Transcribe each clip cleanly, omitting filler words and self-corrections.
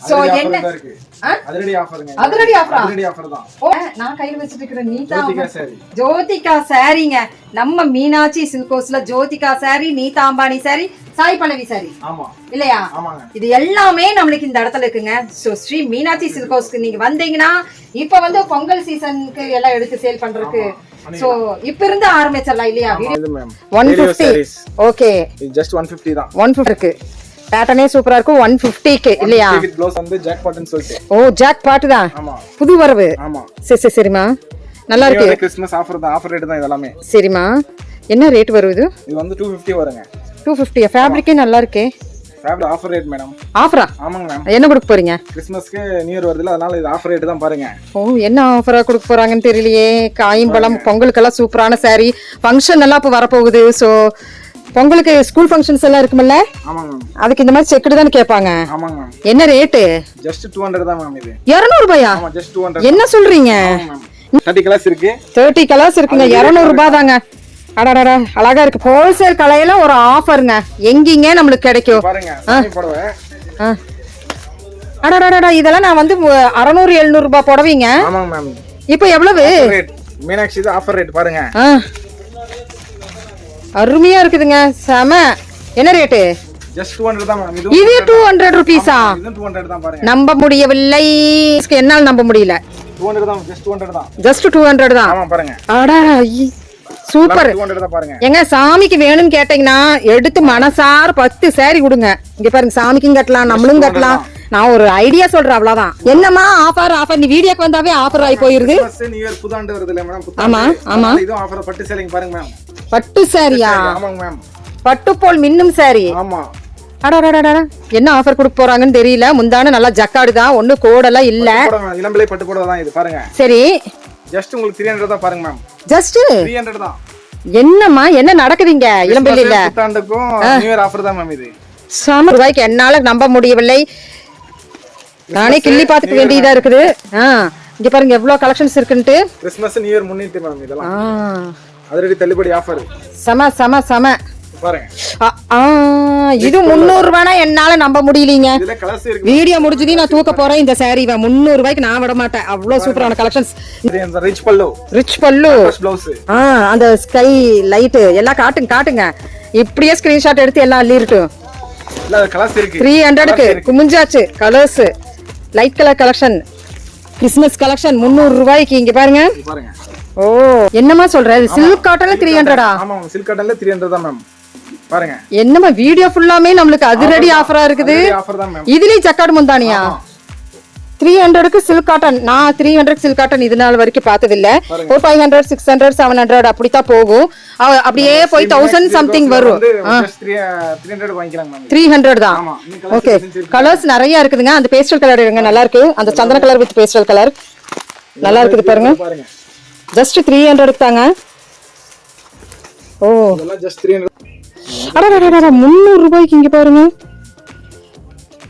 So என்ன அதிரடி ஆஃபருங்க. அதிரடி ஆஃபரா? அதிரடி ஆஃபர் தான். நான் கையில வச்சிட்டு இருக்கிற நீதா ஜோதிகா சாரீங்க. நம்ம மீனாட்சி சில்க் ஹவுஸ்ல ஜோதிகா சாரி, நீதா அம்பானி சாரி, சாய் பல்லவி சாரி. ஆமா இல்லையா? ஆமாங்க. இது எல்லாமே நம்மளுக்கு இந்த இடத்துல இருக்குங்க. சோ ஸ்ரீ மீனாட்சி சில்க் ஹவுஸ்க்கு நீங்க வந்தீங்கன்னா இப்ப வந்து பொங்கல் சீசனுக்கு எல்லாம் எடுத்து சேல் பண்றதுக்கு சோ இப்ப இருந்து ஆரம்பிச்சிடலாம் இல்லையா? 150. ஓகே, ஜஸ்ட் 150 தான். 150 இருக்கு. பேட்டர்னே சூப்பரா இருக்கும். 150 க்கு இல்லையா? வித் க்ளோஸ் வந்து ஜாக் பாட்னு சொல்லிட்டு. ஓ, ஜாக் பாட் தான். ஆமா, புது வரவு. ஆமா. சரி சரிமா, நல்லா இருக்கு. கிறிஸ்மஸ் ஆஃபர் தான். ஆஃபர் ரேட் தான் இதெல்லாம். சரிமா, என்ன ரேட் வரும் இது? இது வந்து 250 வருங்க. 250. ஃபேப்ரிக்கே நல்லா இருக்கே. Fabric offer rate madam. ஆஃபரா? ஆமாங்க மேம். என்ன கொடுக்க போறீங்க? கிறிஸ்மஸ்க்கு நியூ இயர் வருதுல, அதனால இது ஆஃபர் ரேட் தான் பாருங்க. ஓ, என்ன ஆஃபரா கொடுக்க போறாங்கன்னு தெரியலையே. காயம்பழம் பொங்கலுக்கெல்லாம் சூப்பரான saree. ஃபங்க்ஷன் எல்லாம் இப்ப வரப்போகுது. சோ பொங்கலுக்கு ஸ்கூல் ஃபங்க்ஷன்ஸ் எல்லாம் இருக்கும்ல? ஆமாங்க மேம். அதுக்கு இந்த மாதிரி செக்குடு தானே கேட்பாங்க. ஆமாங்க மேம். என்ன ரேட்டு? ஜஸ்ட் 200 தான் மேம். இது 200 ரூபாயா? ஆமா, ஜஸ்ட் 200. என்ன சொல்றீங்க? 30 கலர்ஸ் இருக்கு. 30 கலர்ஸ் இருக்குங்க. 200 ரூபாய் தாங்க. அடடடா, அழகா இருக்கு. ஹோல்சேல் கலையில ஒரு ஆஃபருங்க. எங்கீங்க நம்மளுக்கு கிடைக்கும் பாருங்க. சாமி புடவை. அடடடடா, இதெல்லாம் நான் வந்து 600 700 ரூபாய் புடவைங்க. ஆமாங்க மேம். இப்போ எவ்வளவு ரேட்? மீனாட்சி இது ஆஃபர் ரேட் பாருங்க. அருமையா இருக்குதுங்க. செம. என்ன ரேட்டு? ஜஸ்ட் 200 தான் மேம். இது 200 ரூபீஸா? இது 200 தான் பாருங்க. நம்ப முடியவில்லை. என்னால நம்ப முடியல. 200 தான். ஜஸ்ட் 200 தான். ஜஸ்ட் 200 தான். ஆமா பாருங்க. அடடா, சூப்பர். 200 தான் பாருங்க. எங்க சாமிக்கு வேணும்னு கேட்டீங்கன்னா எடுத்து மனசார 10 saree கொடுங்க. இங்க பாருங்க, சாமிக்கும் கட்டலாம், நம்மளும் கட்டலாம். நான் ஒரு ஐடியா சொல்றேன், அவ்வளவுதான். என்னமா ஆஃபர் நீ வீடியோக்கு வந்தாவே ஆஃபர் ஆகி போயிருது. நியூ இயர் புதாண்டு வருதுல மேம். ஆமா ஆமா. இது ஆஃபர் பட்டு சேலிங் பாருங்க மேம். பட்டு சாரியா? ஆமாங்க மேம். பட்டு போல் மின்னும் saree. ஆமா. அடடடடா, என்ன ஆஃபர் கொடுக்க போறாங்கன்னு தெரியல. முந்தான நல்லா ஜக்காடு தான், ஒண்ணு கோடெல்லாம் இல்ல. இளம்பிள்ளை பட்டு போட தான் இது பாருங்க. சரி, ஜஸ்ட் உங்களுக்கு 300 தான் பாருங்க மேம். ஜஸ்ட் 300 தான். என்னம்மா என்ன நடக்குதுங்க? இளம்பிள்ளையில புத்தாண்டுக்கும் நியூ இயர் ஆஃபர் தான் மேம். இது சாம ரூபாய்க்கு என்னால நம்ப முடியவில்லை. நானே கிள்ளி பாத்துக்க வேண்டியதா இருக்குது. இங்க பாருங்க எவ்வளவு கலெக்ஷன்ஸ் இருக்குன்ட்டு. கிறிஸ்மஸ் நியூ இயர் முன்னிட்டு மேம் இதெல்லாம். அதிரடி தள்ளுபடி ஆஃபர். சம சம சம பாருங்க. இது 300 ரூபானா என்னால நம்ப முடியலீங்க. இதுல கலர்ஸ் இருக்கு. வீடியோ முடிஞ்சது நான் தூக்க போறேன் இந்த saree. 300 ரூபாய்க்கு நான் விட மாட்டேன். அவ்வளவு சூப்பரான கலெக்ஷன்ஸ். இந்த ரிச் பல்லு. ரிச் பல்லு. ப்ளவுஸ். அந்த ஸ்கை லைட் எல்லாம் காட்டுங்க. இப்படியே ஸ்கிரீன்ஷாட் எடுத்து எல்லாம் அள்ளிரட்டும். இல்ல கலர்ஸ் இருக்கு. 300க்கு குமிஞ்சாச்சு. Colours light colour collection, Christmas collection 300 ரூபாய்க்கு. இங்க பாருங்க. ஓ, என்னமா சொல்ற? சில்க் காட்டன்ல 300. ஆமா, சில்க் காட்டன்ல 300 தான் மேம். பாருங்க. என்னமா வீடியோ ஃபுல்லாமே நமக்கு அதிரடி ஆஃபரா இருக்குது. ஆஃபர் தான் மேம். இதுலயே ஜக்கார்ட் முந்தானியா? 300க்கு சில்க் காட்டன். நான் 300க்கு சில்க் காட்டன் இது நாள் வரைக்கும் பார்த்தது இல்ல. ஒரு 500 600 700 அப்படித்தான் போகும். அப்படியே போய் 1000 சம்திங் வரும். 300 வாங்கிக்கலாம் மேம். 300 தான். ஓகே, கலர்ஸ் நிறைய இருக்குதுங்க. அந்த பேஸ்டல் கலர் எடுங்க, நல்லா இருக்கு. அந்த சந்தன கலர் வித் பேஸ்டல் கலர் நல்லா இருக்குது பாருங்க. ஜஸ்ட் 300 தாங்க. ஓ, இதெல்லாம் ஜஸ்ட் 300. அடடடடா, 300 ரூபாய்க்கு. இங்க பாருங்க,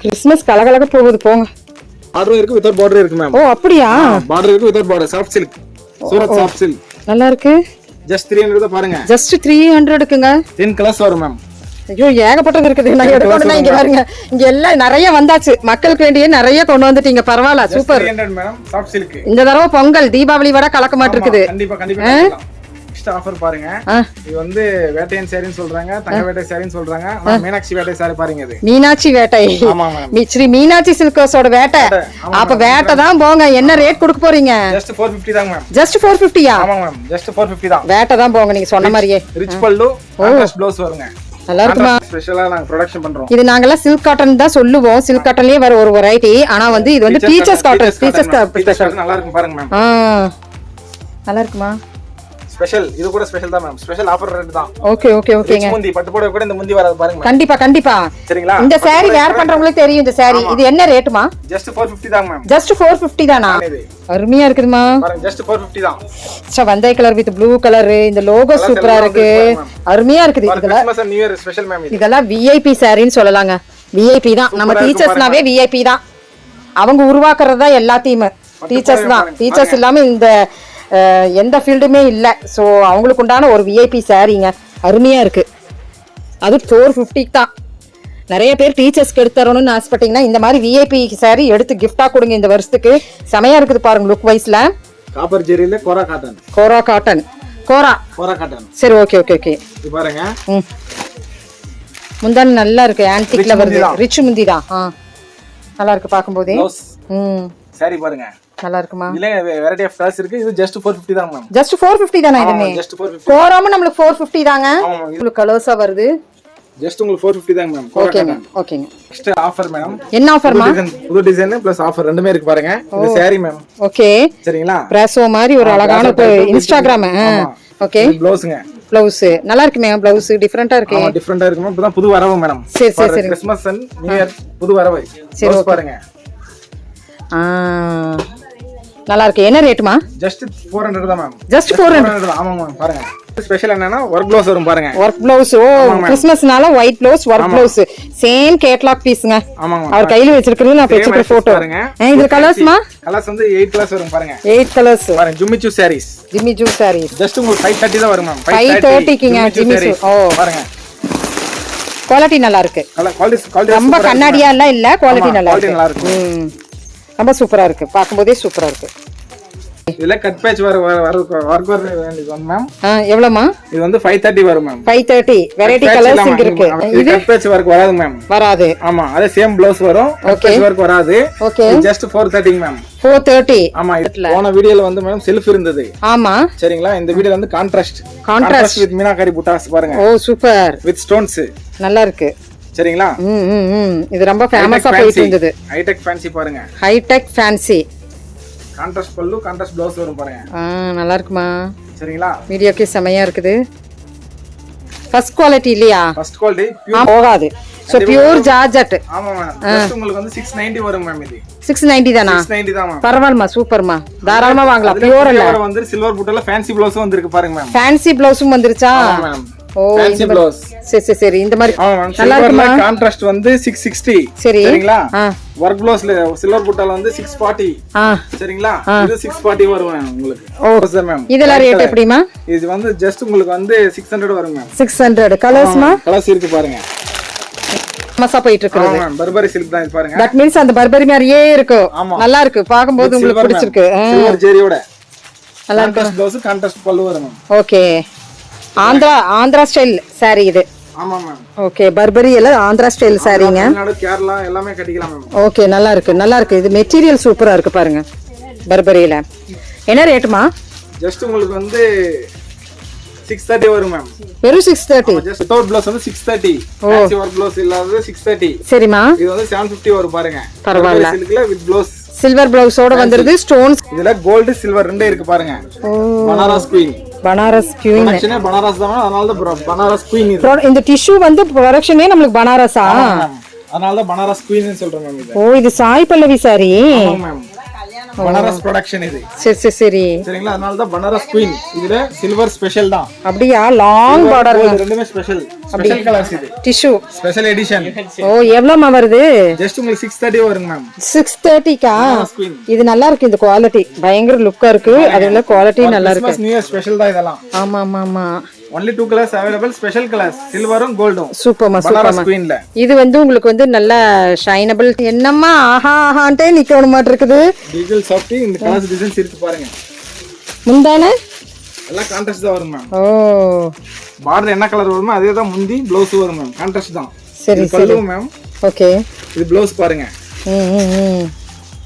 கிறிஸ்மஸ் கலகலக போகுது போங்க. பார்டர் இருக்கு, வித்அவுட் பார்டர் இருக்கு மேம். ஓ, அப்படியா? பார்டர் இருக்கு, without border. Soft silk, Surat soft silk நல்லா இருக்கு. ஜஸ்ட் 300 தான் பாருங்க. ஜஸ்ட் 300க்குங்க. 10 கலர்ஸ் வரும் மேம். ஐயோ, ஏகப்பட்டது இருக்குது. நான் எடுக்கணும்னா இங்க பாருங்க, இங்க எல்லாம் நிறைய வந்தாச்சு. மக்களுக்கு வேண்டிய நிறைய கொண்டு வந்துட்டீங்க. பரவாயில்ல, சூப்பர். 300 மேம். Soft silk. இந்த தடவை பொங்கல் தீபாவளி வர கலக்க மாட்டிருக்குது. கண்டிப்பா. நெக்ஸ்ட் ஆஃபர் பாருங்க. இது வந்து வேட்டையன் சாரின்னு சொல்றாங்க, தங்க வேட்டை சாரின்னு சொல்றாங்க. மீனாட்சி வேட்டை சாரி பாருங்க. இது மீனாட்சி வேட்டை. ஆமா மேம். ஸ்ரீ மீனாட்சி சில்க் ஹவுஸோட வேட்டை. அப்ப வேட்டை தான் போங்க. என்ன ரேட் கொடுக்க போறீங்க? ஜஸ்ட் 450 தான் மேம். ஜஸ்ட் 450யா? ஆமா மேம், ஜஸ்ட் 450 தான். வேட்டை தான் போங்க, நீங்க சொன்ன மாதிரியே. ரிச் பல்லு, கான்ட்ராஸ்ட் ப்ளவுஸ் வருங்க. நல்லா இருக்குமா? ஸ்பெஷலா நாங்க ப்ரொடக்ஷன் பண்றோம். இது நாங்கலாம் சில்க் காட்டன் தான் சொல்லுவோம். சில்க் காட்டன்லயே வர ஒரு வெரைட்டி. ஆனா வந்து இது வந்து டீச்சர்ஸ் காட்டன். Teachers special. நல்லா இருக்கும் பாருங்க மேம். நல்லா இருக்குமா? ஸ்பெஷல். இது கூட ஸ்பெஷல் தான் மேம். ஸ்பெஷல் ஆஃபர் ரேட் தான். ஓகேங்க. முந்தி பட்டு போட கூட இந்த முந்தி வராது பாருங்க. கண்டிப்பா. சரிங்களா? இந்த saree வேர் பண்றவங்களுக்கு தெரியும் இந்த saree. இது என்ன ரேட்மா? ஜஸ்ட் 450 தான் மேம். ஜஸ்ட் 450 தானா? அருமையா இருக்குதுமா. பாருங்க, ஜஸ்ட் 450 தான். வந்தை கலர் வித் ப்ளூ கலர். இந்த லோகோ சூப்பரா இருக்கு. அருமையா இருக்குது. இதெல்லாம் Christmas new year special ma'am. இதெல்லாம் விஐபி சாரின்னு சொல்லலாங்க. விஐபி தான். நம்ம டீச்சர்ஸ்னாவே விஐபி தான். அவங்க உருவாக்குறது தான் எல்லாத்தையுமே. டீச்சர்ஸ் தான். டீச்சர்ஸ் இல்லாம இந்த எந்த ஃபீல்டுமே இல்லை. ஸோ அவங்களுக்கு உண்டான ஒரு விஐபி சாரீங்க. அருமையாக இருக்குது. அது 450 தான். நிறைய பேர் டீச்சர்ஸ்க்கு எடுத்து தரணும்னு ஆசைப்பட்டீங்கன்னா இந்த மாதிரி விஐபி saree எடுத்து gift-ஆ கொடுங்க இந்த வருஷத்துக்கு. செமையா இருக்குது பாருங்க லுக் வைஸ்ல. காப்பர் ஜெரியில கோரா காட்டன். கோரா காட்டன். சரி ஓகே ஓகே ஓகே. இது பாருங்க. முந்தானி நல்லா இருக்கு, ஆன்டிக்ல வருது. ரிச் முந்தி தான். நல்லா இருக்கு பாக்கும்போதே. saree பாருங்க. நல்லா இருக்குமா? இதுல வெரைட்டி ஆஃப் கலர்ஸ் இருக்கு. இது just 450 தான் மேம். just 450 தானா இதுமே? just 450. கோராம நமக்கு 450 தாங்க. உங்களுக்கு கலர்ஸா வருது. just உங்களுக்கு 450 தான் மேம். ஓகேங்க ஓகேங்க. Next offer madam. என்ன ஆஃபர்மா? புது டிசைன் பிளஸ் ஆஃபர் ரெண்டுமே இருக்கு பாருங்க. இது saree மேம். ஓகே சரிங்களா? பிரேசோ மாதிரி ஒரு அழகான இன்ஸ்டாகிராம். ஓகே ப்ளவுஸ்ங்க. ப்ளவுஸ் நல்லா இருக்குமே. ப்ளவுஸ் டிஃபரெண்டா இருக்கு. ஆமா டிஃபரெண்டா இருக்கு மேம். இப்பதான் புது வரவு மேடம். சரி சரி சரி. கிறிஸ்மஸ் அண்ட் நியூ இயர் புது வரவு. சரி பாருங்க. நல்லா இருக்கு. என்ன ரேட்மா? just 400 தான் மேம். just 400 தான். ஆமா மேம் பாருங்க. ஸ்பெஷல் என்னன்னா வர்க் ப்ளவுஸ் வரும் பாருங்க. Work blouse. ஓ கிறிஸ்மஸ்னால white blouse work blouse. Same catalogue பீஸ்ங்க. ஆமாங்க. அவர் கையில வச்சிருக்கிறது நான் வெச்சிருக்க போட்டோ பாருங்க. இது கலர்ஸ்மா? கலர்ஸ் வந்து 8 கலர்ஸ் வரும் பாருங்க. 8 கலர்ஸ் பாருங்க. ஜிம்மிச்சூ sarees. ஜிம்மிச்சூ sarees. just உங்களுக்கு 530 தான் வரும் மேம். 530 க்குங்க ஜிம்மிச்சூ. ஓ பாருங்க. குவாலிட்டி நல்லா இருக்கு. குவாலிட்டி ரொம்ப கண்ணாடியா இல்ல குவாலிட்டி நல்லா இருக்கு. ரொம்ப சூப்பரா இருக்கு. பாக்கும்போதே சூப்பரா இருக்கு. இதுல கட் பேட்ச் வர்க் வேண்டியது மேம். எவ்வளவுமா? இது வந்து 530 வரும் மேம். 530 வெரைட்டி கலர்ஸ் இங்க இருக்கு. இது கட் பேட்ச் வர்க் வராது மேம். வராது. ஆமா அதே சேம் ப்ளவுஸ் வரும். கட் பேட்ச் வர்க் வராது. Okay just 430 ma'am. 430. ஆமா போன வீடியோல வந்து மேம் செல்ஃப் இருந்தது. ஆமா சரிங்களா? இந்த வீடியோல வந்து கான்ட்ராஸ்ட் வித் மீனாகாரி புட்டாஸ் பாருங்க. Oh super. வித் ஸ்டோன்ஸ் நல்லா இருக்கு. சரிங்களா? இது ரொம்ப ஃபேமஸா போயிட்டு இருந்தது. ஹைடெக் ஃபேன்சி பாருங்க. Hi-tech fancy. Contrast pallu contrast blouse வரும் பாருங்க. நல்லா இருக்குமா? சரிங்களா? வீடியோக்கு செமையா இருக்குது. ஃபர்ஸ்ட் குவாலிட்டி இல்லையா? ஃபர்ஸ்ட் குவாலிட்டி போகாது. So pure georgette. ஆமா மேம். ஜஸ்ட் உங்களுக்கு வந்து 690 வரும் மேம். இது 690 தானா? 690 தான் மேம். பரவாயில்லைமா சூப்பர்மா. தாராளமா வாங்கலாம். பியூர் இல்ல. வந்து சில்வர் புட்டல ஃபேன்சி ப்ளவுஸும் வந்திருக்கு பாருங்க மேம். ஃபேன்சி ப்ளவுஸும் வந்துருச்சா? ஆமா மேம். ஓ ஃபேன்சி ப்ளவுஸ். சரி சரி இந்த மாதிரி நல்லா இருக்குமா? கான்ட்ராஸ்ட் வந்து 660. சரிங்களா? வர்க் ப்ளவுஸ்ல சில்வர் புட்டால வந்து 640. சரிங்களா? இது 640 வரும் உங்களுக்கு. Okay ma'am. இதெல்லாம் ரேட் எப்படிமா? இது வந்து ஜஸ்ட் உங்களுக்கு வந்து 600 வரும் மேம். 600. கலர்ஸ்மா? கலர்ஸ் இருக்கு பாருங்க. மசா போயிட்டு இருக்கு. ஆமா பர்பரி சில்க் தான் இது பாருங்க. தட் மீன்ஸ் அந்த பர்பரி மாதிரியே இருக்கு. நல்லா இருக்கு. பாக்கும்போது உங்களுக்கு பிடிச்சிருக்கு. சில்வர் ஜெரியோட நல்லா இருக்கு. கான்ட்ராஸ்ட் ப்ளவுஸ் கான்ட்ராஸ்ட் பல்லு வரும். ஓகே. ஆந்திரா ஸ்டைல் saree இது. ஆமா மேம். ஓகே பர்பரி எல்லாம் ஆந்திரா ஸ்டைல் சாரீங்க. தமிழ்நாடு கேரளா எல்லாமே கட்டிக்கலாம் மேம். ஓகே நல்லா இருக்கு. இது மெட்டீரியல் சூப்பரா இருக்கு பாருங்க. பர்பரியில என்ன ரேட்மா? ஜஸ்ட் உங்களுக்கு வந்து 630 வரும் மேம். வெறும் 630. ஜஸ்ட் வித்தவுட் ப்ளவுஸ் வந்து 630. ஃபேன்சி வர்க் ப்ளவுஸ் இல்லாதது 630. சரிமா? இது வந்து 750 வரும் பாருங்க. பரவாயில்லை. சில்க்ல வித் ப்ளவுஸ் சில்வர் ப்ளவுஸோட வந்திருது. ஸ்டோன்ஸ் இதுல கோல்ட் சில்வர் ரெண்டே இருக்கு பாருங்க. Banaras queen. Banaras queen. Actually Banaras தான். அதனால தான் பனாரஸ் குயின் இது. இந்த டிஷ்யூ வந்து ப்ரொடக்ஷனே நமக்கு பனாரஸா? அதனால தான் பனாரஸ் குயின் னு சொல்றேன் மேம் இது. ஓ இது சாய் பல்லவி saree. ஆமா மேம். பனாரஸ் ப்ரொடக்ஷன் இது. சரி. சரிங்களா? அதனால தான் பனாரஸ் குயின். இதுல சில்வர் ஸ்பெஷல் தான். அப்படியே லாங் பார்டர் ரெண்டுமே ஸ்பெஷல் கலர்ஸ் இது. Tissue special edition. ஓ எவ்வளவுமா வருது? ஜஸ்ட் உங்களுக்கு 630 வருங்க மேம். 630 கா? இது நல்லா இருக்கு. இந்த குவாலிட்டி பயங்கர லுக்கா இருக்கு. அதுல குவாலிட்டி நல்லா இருக்கு. நியூ இயர் ஸ்பெஷல் தான் இதெல்லாம். ஆமா. only 2 colors available. special colors சில்வரும் கோல்டும். சூப்பர்மா பனாரஸ் குயின்ல. இது வந்து உங்களுக்கு வந்து நல்ல ஷைனபிள். என்னம்மா ஆஹான்ட்டே நிக்கணும் மாதிரி இருக்குது. டிஜிட்டல் சாஃப்ட் இந்த கலர்ஸ் டிசைன்ஸ் இருக்கு பாருங்க. முந்தானே எல்லாம் கான்ட்ராஸ்ட் தான் வரும் மேம். ஓ பார்டர் என்ன கலர் வருமோ அதே தான் முந்தி ப்ளவுஸ் வரும் மேம். கான்ட்ராஸ்ட் தான். சரி மேம். ஓகே இது ப்ளவுஸ் பாருங்க.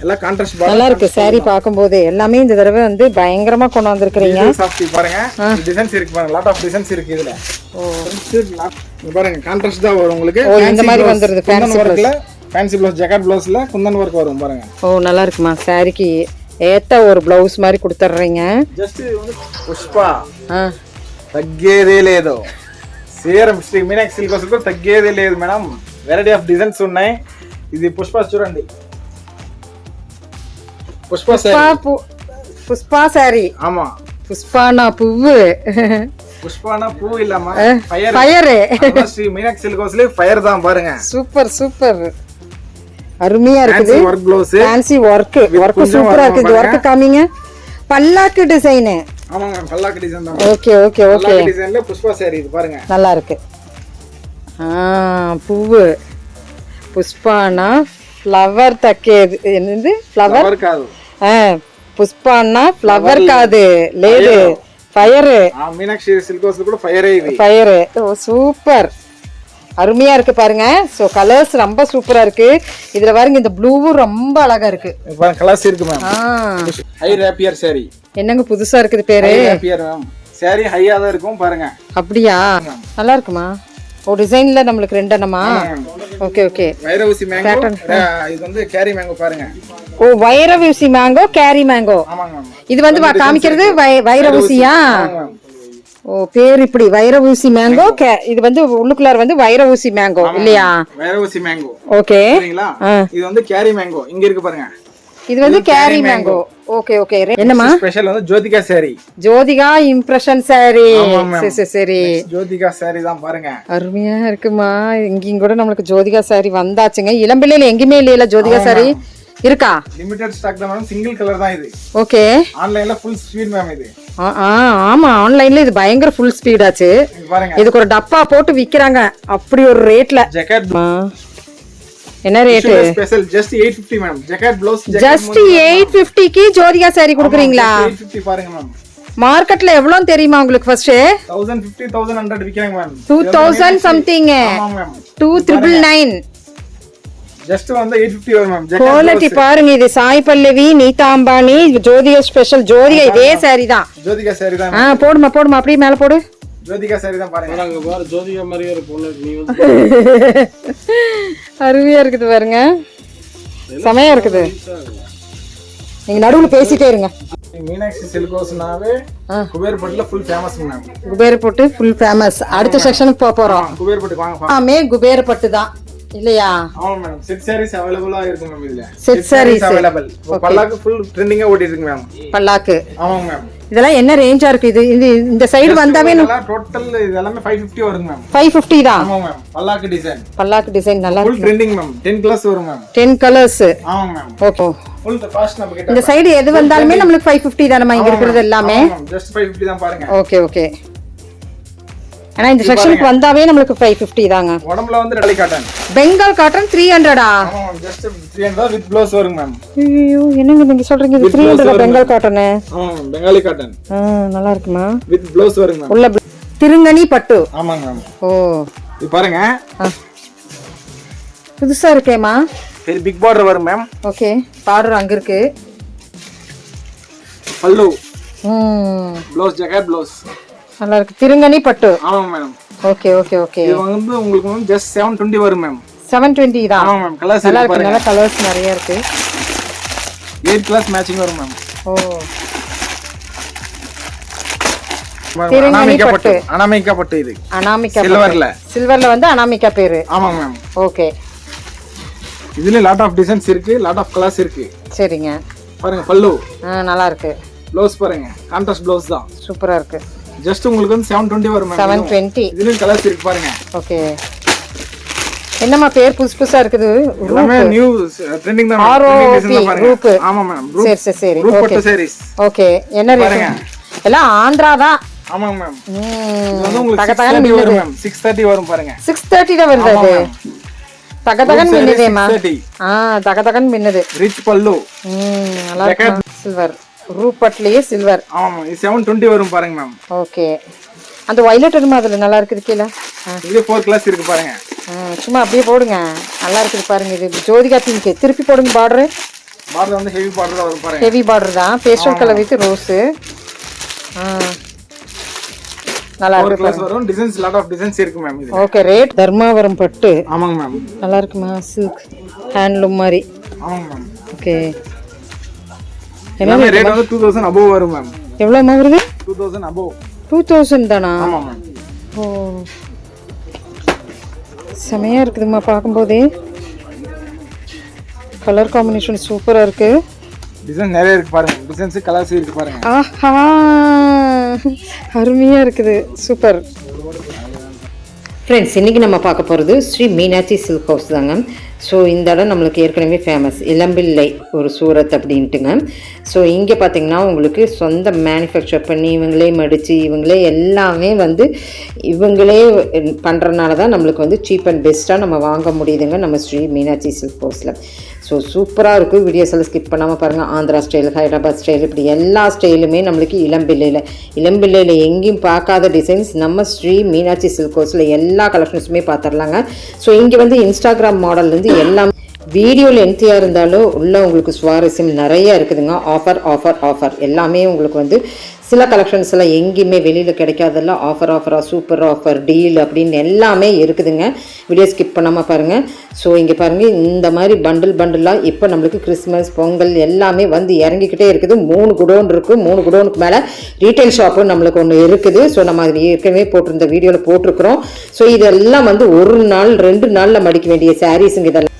எல்லாம் கான்ட்ராஸ்ட் பார்டர் நல்லா இருக்கு. saree பாக்கும்போது எல்லாமே இந்த தடவை வந்து பயங்கரமா கொண்டு வந்திருக்கீங்க. சாஃப்ட் பாருங்க. டிசைன்ஸ் இருக்கு பாருங்க. லாட் ஆஃப் டிசைன்ஸ் இருக்கு இதுல. ஓ இது பாருங்க கான்ட்ராஸ்ட் தான் வரும் உங்களுக்கு. ஓ இந்த மாதிரி வந்திருது. ஃபேன்சி வர்க்ல ஃபேன்சி ப்ளவுஸ் ஜாக்கெட் ப்ளவுஸ்ல குந்தன் வர்க் வரும் பாருங்க. ஓ நல்லா இருக்குமா? சாரிக்கு ஏத்த ஒரு ப்ளவுஸ் மாதிரி கொடுத்துறீங்க. ஜஸ்ட் வந்து పుష్పా తగ్గేదే లేదు. సీరం శ్రీ మీనాక్షి సిల్క్ హౌస్ లో తగ్గేదే లేదు మేడం. వెరైటీ ఆఫ్ డిజైన్స్ ఉన్నాయి. ఇది పుష్పా చూడండి. புஷ்பா சாரி. ஆமா புஷ்பானா பூவு. புஷ்பானா பூ இல்லம்மா ஃபயர். ஸ்ரீ மீனாட்சி சில்க் ஹவுஸ்ல ஃபயர் தான் பாருங்க. சூப்பர் அருமையா இருக்குது. வர்க் ப்ளவுஸ் ஃபேன்சி வர்க் சூப்பரா இருக்கு. இந்த வர்க் காமிங்க. பல்லாக்கு டிசைன். ஆமாங்க பல்லாக்கு டிசைன் தான். ஓகே பல்லாக்கு டிசைன்ல புஷ்பா சாரி இது பாருங்க. நல்லா இருக்கு. பூவு புஷ்பானா ஃப்ளவர் தக்கேது என்னது ஃப்ளவர் Flower కాదు పుష్పాన్న ఫ్లవర్ కాదు లేదు ఫైర్ மீனாட்சி சில்க் ஹவுஸ்ல கூட ஃபயரே இது ஃபயர் ஓ சூப்பர் அருமையா இருக்கு பாருங்க சோ கலர்ஸ் ரொம்ப சூப்பரா இருக்கு இதுல பாருங்க இந்த ப்ளூவும் ரொம்ப அழகா இருக்கு பாருங்க கலர்ஸ் இருக்கு மேம் ஹை ரேப்பியர் saree என்னங்க புதுசா இருக்குது பேரு ரேப்பியர் மேம் saree ஹையா தான் இருக்கும் பாருங்க அப்படியா நல்லா இருக்குமா ஓ டிசைன்ல நமக்கு ரெண்டனமா ஓகே ஓகே வைரவசி மேங்கோ இது வந்து கேரி மேங்கோ பாருங்க ஓ வைரவசி மேங்கோ கேரி மேங்கோ ஆமாங்க மேம் இது வந்து காமிக்கிறது வைரவசியா ஓ பேர் இப்படி வைரவூசி மேங்கோ இது வந்து உள்ளுக்குள்ளார வந்து வைரவூசி மேங்கோ இல்லையா வைரவசி மேங்கோ ஓகே சரிங்களா இது வந்து கேரி மேங்கோ இங்க இருக்கு பாருங்க இது வந்து கேரி மேங்கோ ஓகே ஓகே என்னமா ஸ்பெஷல் வந்து Jyothika saree Jyothika impression saree சரி சரி ஜோதிகா saree தான் பாருங்க அருமையா இருக்குமா இங்கேயும் கூட நம்மளுக்கு ஜோதிகா saree வந்தாச்சுங்க இளம்பிள்ளையில எங்கேயுமே இல்லையில ஜோதிகா saree இருக்கா லிமிடெட் ஸ்டாக் தான் மேடம் சிங்கிள் கலர் தான் இது ஓகே ஆன்லைன்ல ஃபுல் ஸ்பீட் மேம் இது ஆமா ஆன்லைன்ல இது பயங்கர ஃபுல் ஸ்பீட் ஆச்சு பாருங்க இதுக்கு ஒரு டப்பா போட்டு விக்கிறாங்க அப்படி ஒரு ரேட்ல ஜாக்கெட் என்ன rate special just 850 ma'am jacket blouse just 850 க்கு ஜோதிகா saree கொடுக்குறீங்களா 850 பாருங்க மேம் மார்க்கெட்ல எவ்வளவு தெரியுமா உங்களுக்கு ஃபர்ஸ்ட் 1050 1100 விக்கறாங்க மேம் 2000 சம்திங் ஆமா மேம் 2999 ஜஸ்ட் வந்து 850 வரும் மேம் குவாலிட்டி பாருங்க இது சாய் பல்லவி நீதா அம்பானி ஜோதிகா ஸ்பெஷல் ஜோதிகா இதே saree தான் ஜோதிகா saree தான் போடுமா போடுமா அப்படியே மேல போடு ஜோதிகா saree தான் பாருங்க அங்க பாரு ஜோதிகா மாதிரியே இருக்கு நீ வந்து அருமையா இருக்குது பாருங்க செமையா இருக்குது நீங்க நடுவுல பேசிட்டே இருங்க மீனாட்சி சில்க் ஹவுஸ்னாவே குபேர்பட்டில full famous ma'am Kuberpattu full famous அடுத்த செக்ஷனுக்கு போறோம் குபேர்பட்டு வாங்க ஆமே குபேர்பட்டு தான் இல்லையா ஆமா மேம் செட் sarees அவேலபிளா இருக்கு மேம் இதுல செட் sarees அவேலபிள் பல்லாக்கு ஃபுல் ட்ரெண்டிங்கா ஓடி இருக்கு மேம் பல்லாக்கு ஆமா மேம் இதெல்லாம் என்ன ரேஞ்சா இருக்கு இது இந்த சைடு வந்தாவே டோட்டல் இது எல்லாமே 550 வருது மேம் 550 தான் ஆமா மேம் பல்லாக்கு டிசைன் நல்லா ஃபுல் ட்ரெண்டிங் மேம் 10 கலர்ஸ் வரும் மேம் 10 கலர்ஸ் ஆமா மேம் ஓகே ஃபுல் காஸ்ட் நம்ம கிட்ட இந்த சைடு எது வந்தாலுமே நமக்கு 550 தானமா இங்க இருக்குது எல்லாமே ஜஸ்ட் 550 தான் பாருங்க ஓகே ஓகே ஆனா இந்த செக்ஷனுக்கு வந்தாவே நமக்கு 550 தாங்க உடம்பல வந்து டெல்லி காட்டன் பெங்கால் காட்டன் 300 ஆமா ஜஸ்ட் 300 வித் ப்ளவுஸ் வரும் மேம் ஐயோ என்னங்க நீங்க சொல்றீங்க இது 300 பெங்கால் காட்டன் ஆமா பெங்காலி காட்டன் நல்லா இருக்குமா வித் ப்ளவுஸ் வரும் மேம் உள்ள திருங்கனி பட்டு ஆமாங்க மேம் ஓ இது பாருங்க புதுசா இருக்கேமா பெரிய பிக் பார்டர் வரும் மேம் ஓகே பார்டர் அங்க இருக்கு பல்லு ப்ளவுஸ் ஜாக்கெட் ப்ளவுஸ் நல்லா இருக்கு திருங்கனி பட்டு ஆமா மேம் ஓகே ஓகே ஓகே இது வந்து உங்களுக்கு வந்து ஜஸ்ட் 720 வரும் மேம் 720 தான் ஆமா மேம் கலர்ஸ் நல்லா இருக்கு நல்ல கலர்ஸ் நிறைய இருக்கு 8 கலர்ஸ் மேட்சிங் வரும் மேம் ஓ திருங்கனி பட்டு அனாமிகா பட்டு இது அனாமிகா சில்வர்ல வந்து அனாமிகா பேரு ஆமா மேம் ஓகே இதுல லாட் ஆஃப் டிசைன்ஸ் இருக்கு லாட் ஆஃப் கலர்ஸ் இருக்கு சரிங்க பாருங்க பல்லு நல்லா இருக்கு ப்ளவுஸ் பாருங்க கான்ட்ராஸ்ட் ப்ளவுஸ் தான் சூப்பரா இருக்கு ஜஸ்ட் உங்களுக்கு வந்து 720 வரும் மேம் 720 இதுல கலர்ஸ் இருக்கு பாருங்க ஓகே என்னமா பேர் புதுசா இருக்குது எல்லாமே நியூ ட்ரெண்டிங் தான் ரூப் ஆமா மேம் சரி சரி ரூப் பட்டு sarees ஓகே என்ன பாருங்க எல்லாம் ஆந்திரா தான் ஆமா மேம் இது வந்து உங்களுக்கு 630 வரும் மேம் 630 வரும் பாருங்க 630 தான் வருது அது தகதகன் மின்னுதேமா தகதகன் மின்னுது ரிச் பல்லு நல்லா இருக்கு சில்வர் ரூபட்லயே சில்வர் ஆமா இது 720 வரும் பாருங்க மேம் ஓகே அந்த வயலட் மாதிரி நல்லா இருக்குது கீழ இது 4 கிளாஸ் இருக்கு பாருங்க சும்மா அப்படியே போடுங்க நல்லா இருக்குது பாருங்க இது ஜோதிகா பிங்க் திருப்பி போடுங்க பார்டர் வந்து ஹெவி பார்டர் தான் வரும் பாருங்க ஹெவி பார்டர் தான் பேஸ்டல் கலர் வித் ரோஸ் நல்லா இருக்கு கிளாஸ் வரும் டிசைன்ஸ் லாட் ஆஃப் டிசைன்ஸ் இருக்கு மேம் இது ஓகே ரேட் தர்மாவரம் பட்டு ஆமாங்க மேம் நல்லா இருக்குமா சில்க் ஹேண்ட்லூம் மாதிரி ஆமாங்க மேம் ஓகே என்ன ரேட் வந்து 2000 above வரும் மேம் எவ்வளவு வருது 2000 above 2000 தானா ஆமா மேம் ஓ செமையா இருக்குதுமா பாக்கும்போதே கலர் காம்பினேஷன் சூப்பரா இருக்கு டிசைன் நிறைய இருக்கு பாருங்க டிசைன்ஸ் கலர்ஸ் இருக்கு பாருங்க ஆஹா அருமையா இருக்குது சூப்பர் ஃப்ரெண்ட்ஸ் இன்றைக்கி நம்ம பார்க்க போகிறது ஸ்ரீ மீனாட்சி சில்க் ஹவுஸ் தாங்க. ஸோ இந்த இடம் நம்மளுக்கு ஏற்கனவே ஃபேமஸ் இளம்பிள்ளை ஒரு சூரத் அப்படின்ட்டுங்க. ஸோ இங்கே பார்த்திங்கன்னா உங்களுக்கு சொந்த மேனுஃபேக்சர் பண்ணி இவங்களே மடித்து இவங்களே எல்லாமே வந்து இவங்களே பண்ணுறதுனால தான் நம்மளுக்கு வந்து சீப் அண்ட் பெஸ்ட்டாக நம்ம வாங்க முடியுதுங்க நம்ம ஸ்ரீ மீனாட்சி சில்க் ஹவுஸில். ஸோ சூப்பராக இருக்குது. வீடியோஸ் எல்லாம் ஸ்கிப் பண்ணாமல் பாருங்கள். ஆந்திரா ஸ்டைல், ஹைதராபாத் ஸ்டைல், இப்படி எல்லா ஸ்டைலுமே நம்மளுக்கு இளம்பிள்ளையில் எங்கேயும் பார்க்காத டிசைன்ஸ் நம்ம ஸ்ரீ மீனாட்சி சில்க் ஹவுஸில் எல்லா கலெக்ஷன்ஸுமே பார்த்துடலாங்க. ஸோ இங்கே வந்து இன்ஸ்டாகிராம் மாடல்லேருந்து எல்லாம் வீடியோ லென்த்தியாக இருந்தாலும் உள்ள உங்களுக்கு சுவாரஸ்யம் நிறைய இருக்குதுங்க. ஆஃபர் எல்லாமே உங்களுக்கு வந்து சில கலெக்ஷன்ஸ் எல்லாம் எங்கேயுமே வெளியில் கிடைக்காதெல்லாம் ஆஃபராக சூப்பர் ஆஃபர் டீல் அப்படின்னு எல்லாமே இருக்குதுங்க. வீடியோ ஸ்கிப் பண்ணாமல் பாருங்கள். ஸோ இங்கே பாருங்கள், இந்த மாதிரி பண்டிலாக இப்போ நம்மளுக்கு கிறிஸ்மஸ் பொங்கல் எல்லாமே வந்து இறங்கிக்கிட்டே இருக்குது. 3 குடோன் இருக்குது. 3 குடோனுக்கு மேலே ரீட்டைல் ஷாப்பும் நம்மளுக்கு ஒன்று இருக்குது. ஸோ நம்ம அது ஏற்கனவே போட்டிருந்த வீடியோவில் போட்டிருக்கிறோம். ஸோ இதெல்லாம் வந்து 1 நாள் 2 நாளில் மடிக்க வேண்டிய சாரீஸுங்க. இதெல்லாம்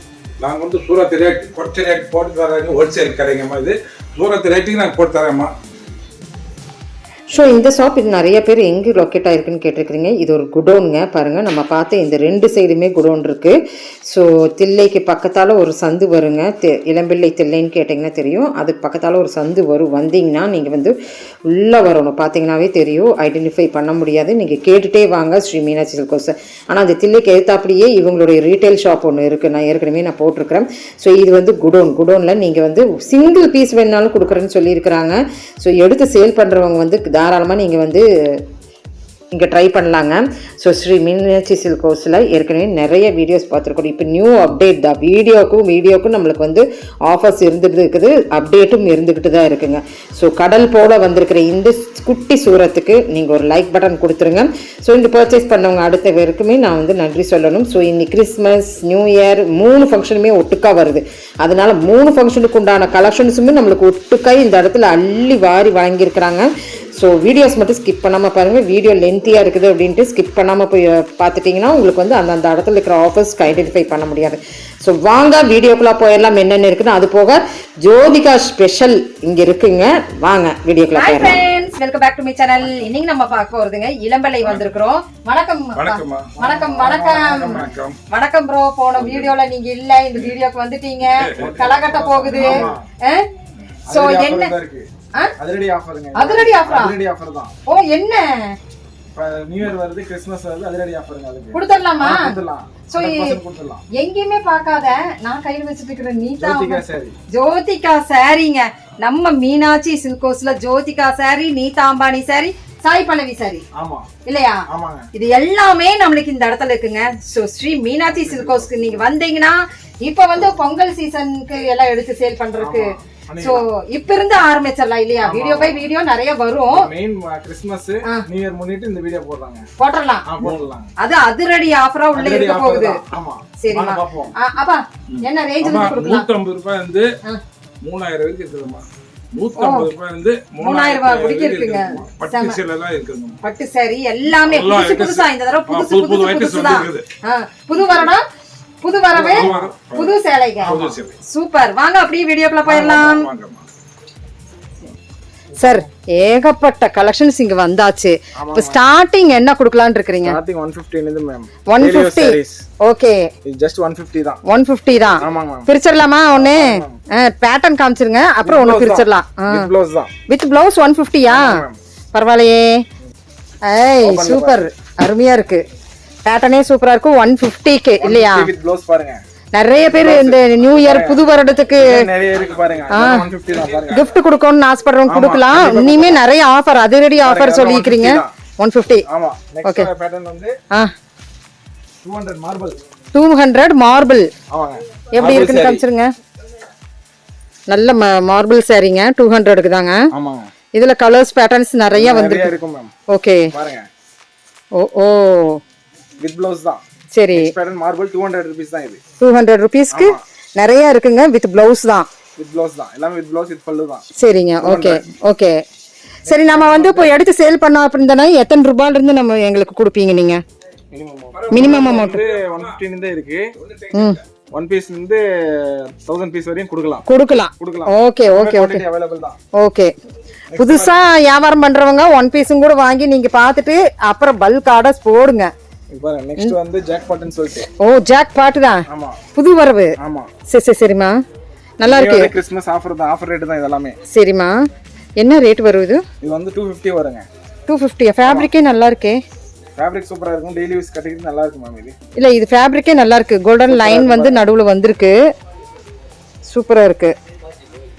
நாங்கள் வந்து சூரத் ரேட் குறைச்ச ரேட் போட்டு தராங்க. ஹோல்சேல் கடைங்கம்மா, இது சூரத் ரேட்டுக்கு நாங்கள் போட்டு தரேம்மா. ஸோ இந்த ஷாப் இது நிறைய பேர் எங்கே லொக்கேட் ஆகிருக்குன்னு கேட்டிருக்கிறீங்க. இது ஒரு குடோனுங்க. பாருங்கள், நம்ம பார்த்து இந்த 2 சைடுமே குடோன் இருக்குது. ஸோ தில்லைக்கு பக்கத்தால் ஒரு சந்து வருங்க. இளம்பிள்ளை தில்லைன்னு கேட்டிங்கன்னா தெரியும். அதுக்கு பக்கத்தால் ஒரு சந்து வரும். வந்தீங்கன்னா நீங்கள் வந்து உள்ளே வரணும். பார்த்தீங்கன்னாவே தெரியும், ஐடென்டிஃபை பண்ண முடியாது. நீங்கள் கேட்டுகிட்டே வாங்க ஸ்ரீ மீனாட்சி சில்க் ஹவுஸ். ஆனால் அந்த தில்லைக்கு எழுத்தாப்படியே இவங்களுடைய ரீட்டைல் ஷாப் ஒன்று இருக்குது. நான் ஏற்கனவே போட்டிருக்கிறேன். ஸோ இது வந்து குடோனில் நீங்கள் வந்து சிங்கிள் பீஸ் வேணாலும் கொடுக்குறேன்னு சொல்லியிருக்கிறாங்க. ஸோ எடுத்து சேல் பண்ணுறவங்க வந்து தாராளமாக நீங்கள் வந்து இங்கே ட்ரை பண்ணலாங்க. ஸோ ஸ்ரீ மீனாட்சி சில்க் ஹவுஸில் ஏற்கனவே நிறைய வீடியோஸ் பார்த்துருக்கோம். இப்போ நியூ அப்டேட் தான். வீடியோக்கும் நம்மளுக்கு வந்து ஆஃபர்ஸ் இருந்துகிட்டு இருக்குது, அப்டேட்டும் இருந்துக்கிட்டு தான் இருக்குங்க. ஸோ கடல் போல் வந்திருக்கிற இந்த குட்டி சூரத்துக்கு நீங்கள் ஒரு லைக் பட்டன் கொடுத்துருங்க. ஸோ இந்த பர்ச்சேஸ் பண்ணவங்க அடுத்த பேருக்குமே நான் வந்து நன்றி சொல்லணும். ஸோ இன்னைக்கு கிறிஸ்மஸ், நியூ இயர் 3 ஃபங்க்ஷனுமே ஒட்டுக்கா வருது. அதனால் 3 ஃபங்க்ஷனுக்கு உண்டான கலெக்ஷன்ஸுமே நம்மளுக்கு ஒட்டுக்காய் இந்த இடத்துல அள்ளி வாரி வாங்கியிருக்கிறாங்க. ஸோ வீடியோஸ் மட்டும் ஸ்கிப் பண்ணாமல் பாருங்கள். வீடியோ லென்த்தியாக இருக்குது அப்படின்ட்டு ஸ்கிப் பண்ணாமல் போய் பார்த்துட்டிங்கன்னா உங்களுக்கு வந்து அந்த இடத்துல இருக்கிற ஆஃபர்ஸ்க்கு ஐடென்டிஃபை பண்ண முடியாது. ஸோ வாங்க வீடியோக்குள்ளே போயிடலாம். என்னென்ன இருக்குன்னு அது போக ஜோதிகா ஸ்பெஷல் இங்கே இருக்குங்க. வாங்க வீடியோக்குள்ளே போயிடலாம். Welcome back to my channel. இன்னைக்கு நம்ம பார்க்க போறதுங்க இளம்பிள்ளை வந்திருக்கிறோம். வணக்கம் வணக்கம் ப்ரோ. போன வீடியோல நீங்க இல்ல, இந்த வீடியோக்கு வந்துட்டீங்க. கலகட்ட போகுது. சோ என்ன அதிரடி ஆஃபருங்க. அதிரடி ஆஃபர் தான். ஓ, என்ன நியூ இயர் வருது, கிறிஸ்மஸ் வருது, அதிரடி ஆஃபருங்க. அதுக்கு கொடுத்துடலாமா? சோ கொடுத்துடலாம். எங்கேயுமே பார்க்காத நான் கையில வச்சிட்டு இருக்கிற ஜோதிகா சாரீங்க. நம்ம மீனாட்சி சில்க் ஹவுஸ்ல ஜோதிகா சாரி, நீதா அம்பானி சாரி, சாய் பல்லவி சாரி. ஆமா இல்லையா? இது எல்லாமே நம்மளுக்கு இந்த இடத்துல இருக்குங்க. சோ ஸ்ரீ மீனாட்சி சில்க் ஹவுஸ்க்கு நீங்க வந்தீங்கன்னா இப்ப வந்து பொங்கல் சீசனுக்கு எல்லாம் எடுத்து சேல் பண்றதுக்கு சோ இப்ப இருந்து ஆரம்பிச்சிடலாம் இல்லையா? வீடியோ பை வீடியோ நிறைய வரும். மெயின் கிறிஸ்மஸ் நியூ இயர் முன்னிட்டு இந்த வீடியோ போடலாம். அது அதிரடி ஆஃபரா உள்ள இருக்க போகுது. ஆமா, சரிமா? அப்பா என்ன ரேஞ்சில கொடுக்கலாம்? 150 ரூபாய் இருந்து 3000 வரைக்கும் இருக்குதுமா. 150 ரூபாய் இருந்து 3000 ரூபாய் வரைக்கும் இருக்குங்க. பட்டு சேலைலாம் இருக்குங்க. பட்டு சாரி எல்லாமே புதுசா இந்த தடவை புது புது வருடம், புது வரவே, புது சேலைங்க. சூப்பர். வாங்க அப்படியே வீடியோக்குள்ள போயிடலாம். சார், ஏகப்பட்ட கலெக்ஷன்ஸ் இங்க வந்தாச்சு. இப்ப ஸ்டார்டிங் என்ன கொடுக்கலாம்னு இருக்கீங்க? ஸ்டார்டிங் 150 ல இருந்து மேம். 150. ஓகே, இது ஜஸ்ட் 150 தான். 150 தான். ஆமாங்க மேம். பிரிச்சிரலாமா? ஒண்ணே பேட்டர்ன் காமிச்சிருங்க, அப்புறம் ஒண்ணு பிரிச்சிரலாம். வித் ப்ளவுஸ் தான். வித் ப்ளவுஸ் 150யா? பரவாயில்லையே. ஏய் சூப்பர், அருமையா இருக்கு. பேட்டர்னே சூப்பரா இருக்கு. 150க்கு இல்லையா? வித் ப்ளவுஸ் பாருங்க. நிறைய பேர் இந்த நியூ இயர் புது வருடத்துக்கு நிறைய இருக்கு பாருங்க. 150 தான் பாருங்க. gift கொடுக்கணும்னு ஆசைப்படுறவங்க கொடுக்கலாம். இனிமே நிறைய ஆஃபர், அதிரடி ஆஃபர் சொல்லிக்கிறீங்க. 150. ஆமா. நெக்ஸ்ட் பேட்டர்ன் வந்து 200 மார்பிள். 200 மார்பிள். ஆமாங்க. எப்படி இருக்குன்னு காமிச்சிருங்க. நல்ல மார்பிள் சாரிங்க. 200க்கு தாங்க. ஆமாங்க. இதுல கலர்ஸ் பேட்டர்ன்ஸ் நிறைய வந்திருக்கு மேம். ஓகே பாருங்க. ஓ வித் ப்ளவுஸ் தான். சரி. பேட்டர்ன் மார்பிள் 200 ரூபீஸ் தான் இது. 200 ரூபீஸ்க்கு நிறைய இருக்குங்க. வித் ப்ளவுஸ் தான். வித் ப்ளவுஸ் தான். எல்லாமே வித் ப்ளவுஸ், வித் பல்லு தான். சரிங்க. ஓகே. சரி, நம்ம வந்து இப்போ எடுத்து சேல் பண்ணோம் அப்படின்னா எத்தனை ரூபாயில இருந்து நம்ம எங்களுக்கு கொடுப்பீங்க நீங்க? மினிமம் அமௌண்ட் 150 இருந்து இருக்கு. 1 பீஸ் இருந்து 1000 பீஸ் வரையும் கொடுக்கலாம். ஓகே. அவைலபிள் தான். ஓகே. புதுசா வியாபாரம் பண்றவங்க 1 பீஸும் கூட வாங்கி நீங்க பார்த்துட்டு அப்புறம் பல்க் ஆர்டர்ஸ் போடுங்க. இது பாருங்க நெக்ஸ்ட் வந்து ஜாக் பாட்னு சொல்லிட்டு. ஓ ஜாக் பாட் தான். ஆமா புது வரவு. ஆமா சரி சரிமா நல்லா இருக்கு. கிறிஸ்மஸ் ஆஃபர் தான், ஆஃபர் ரேட் தான் இதெல்லாம். சரிமா என்ன ரேட் வரும் இது? இது வந்து 250 வருங்க. 250. ஃபேப்ரிக்கே நல்லா இருக்கே. ஃபேப்ரிக் சூப்பரா இருக்கும், டெய்லி யூஸ் கட்டிக்கிட்டு நல்லா இருக்கும் மேம். இது இல்ல இது ஃபேப்ரிக்கே நல்லா இருக்கு, கோல்டன் லைன் வந்து நடுவுல வந்திருக்கு, சூப்பரா இருக்கு.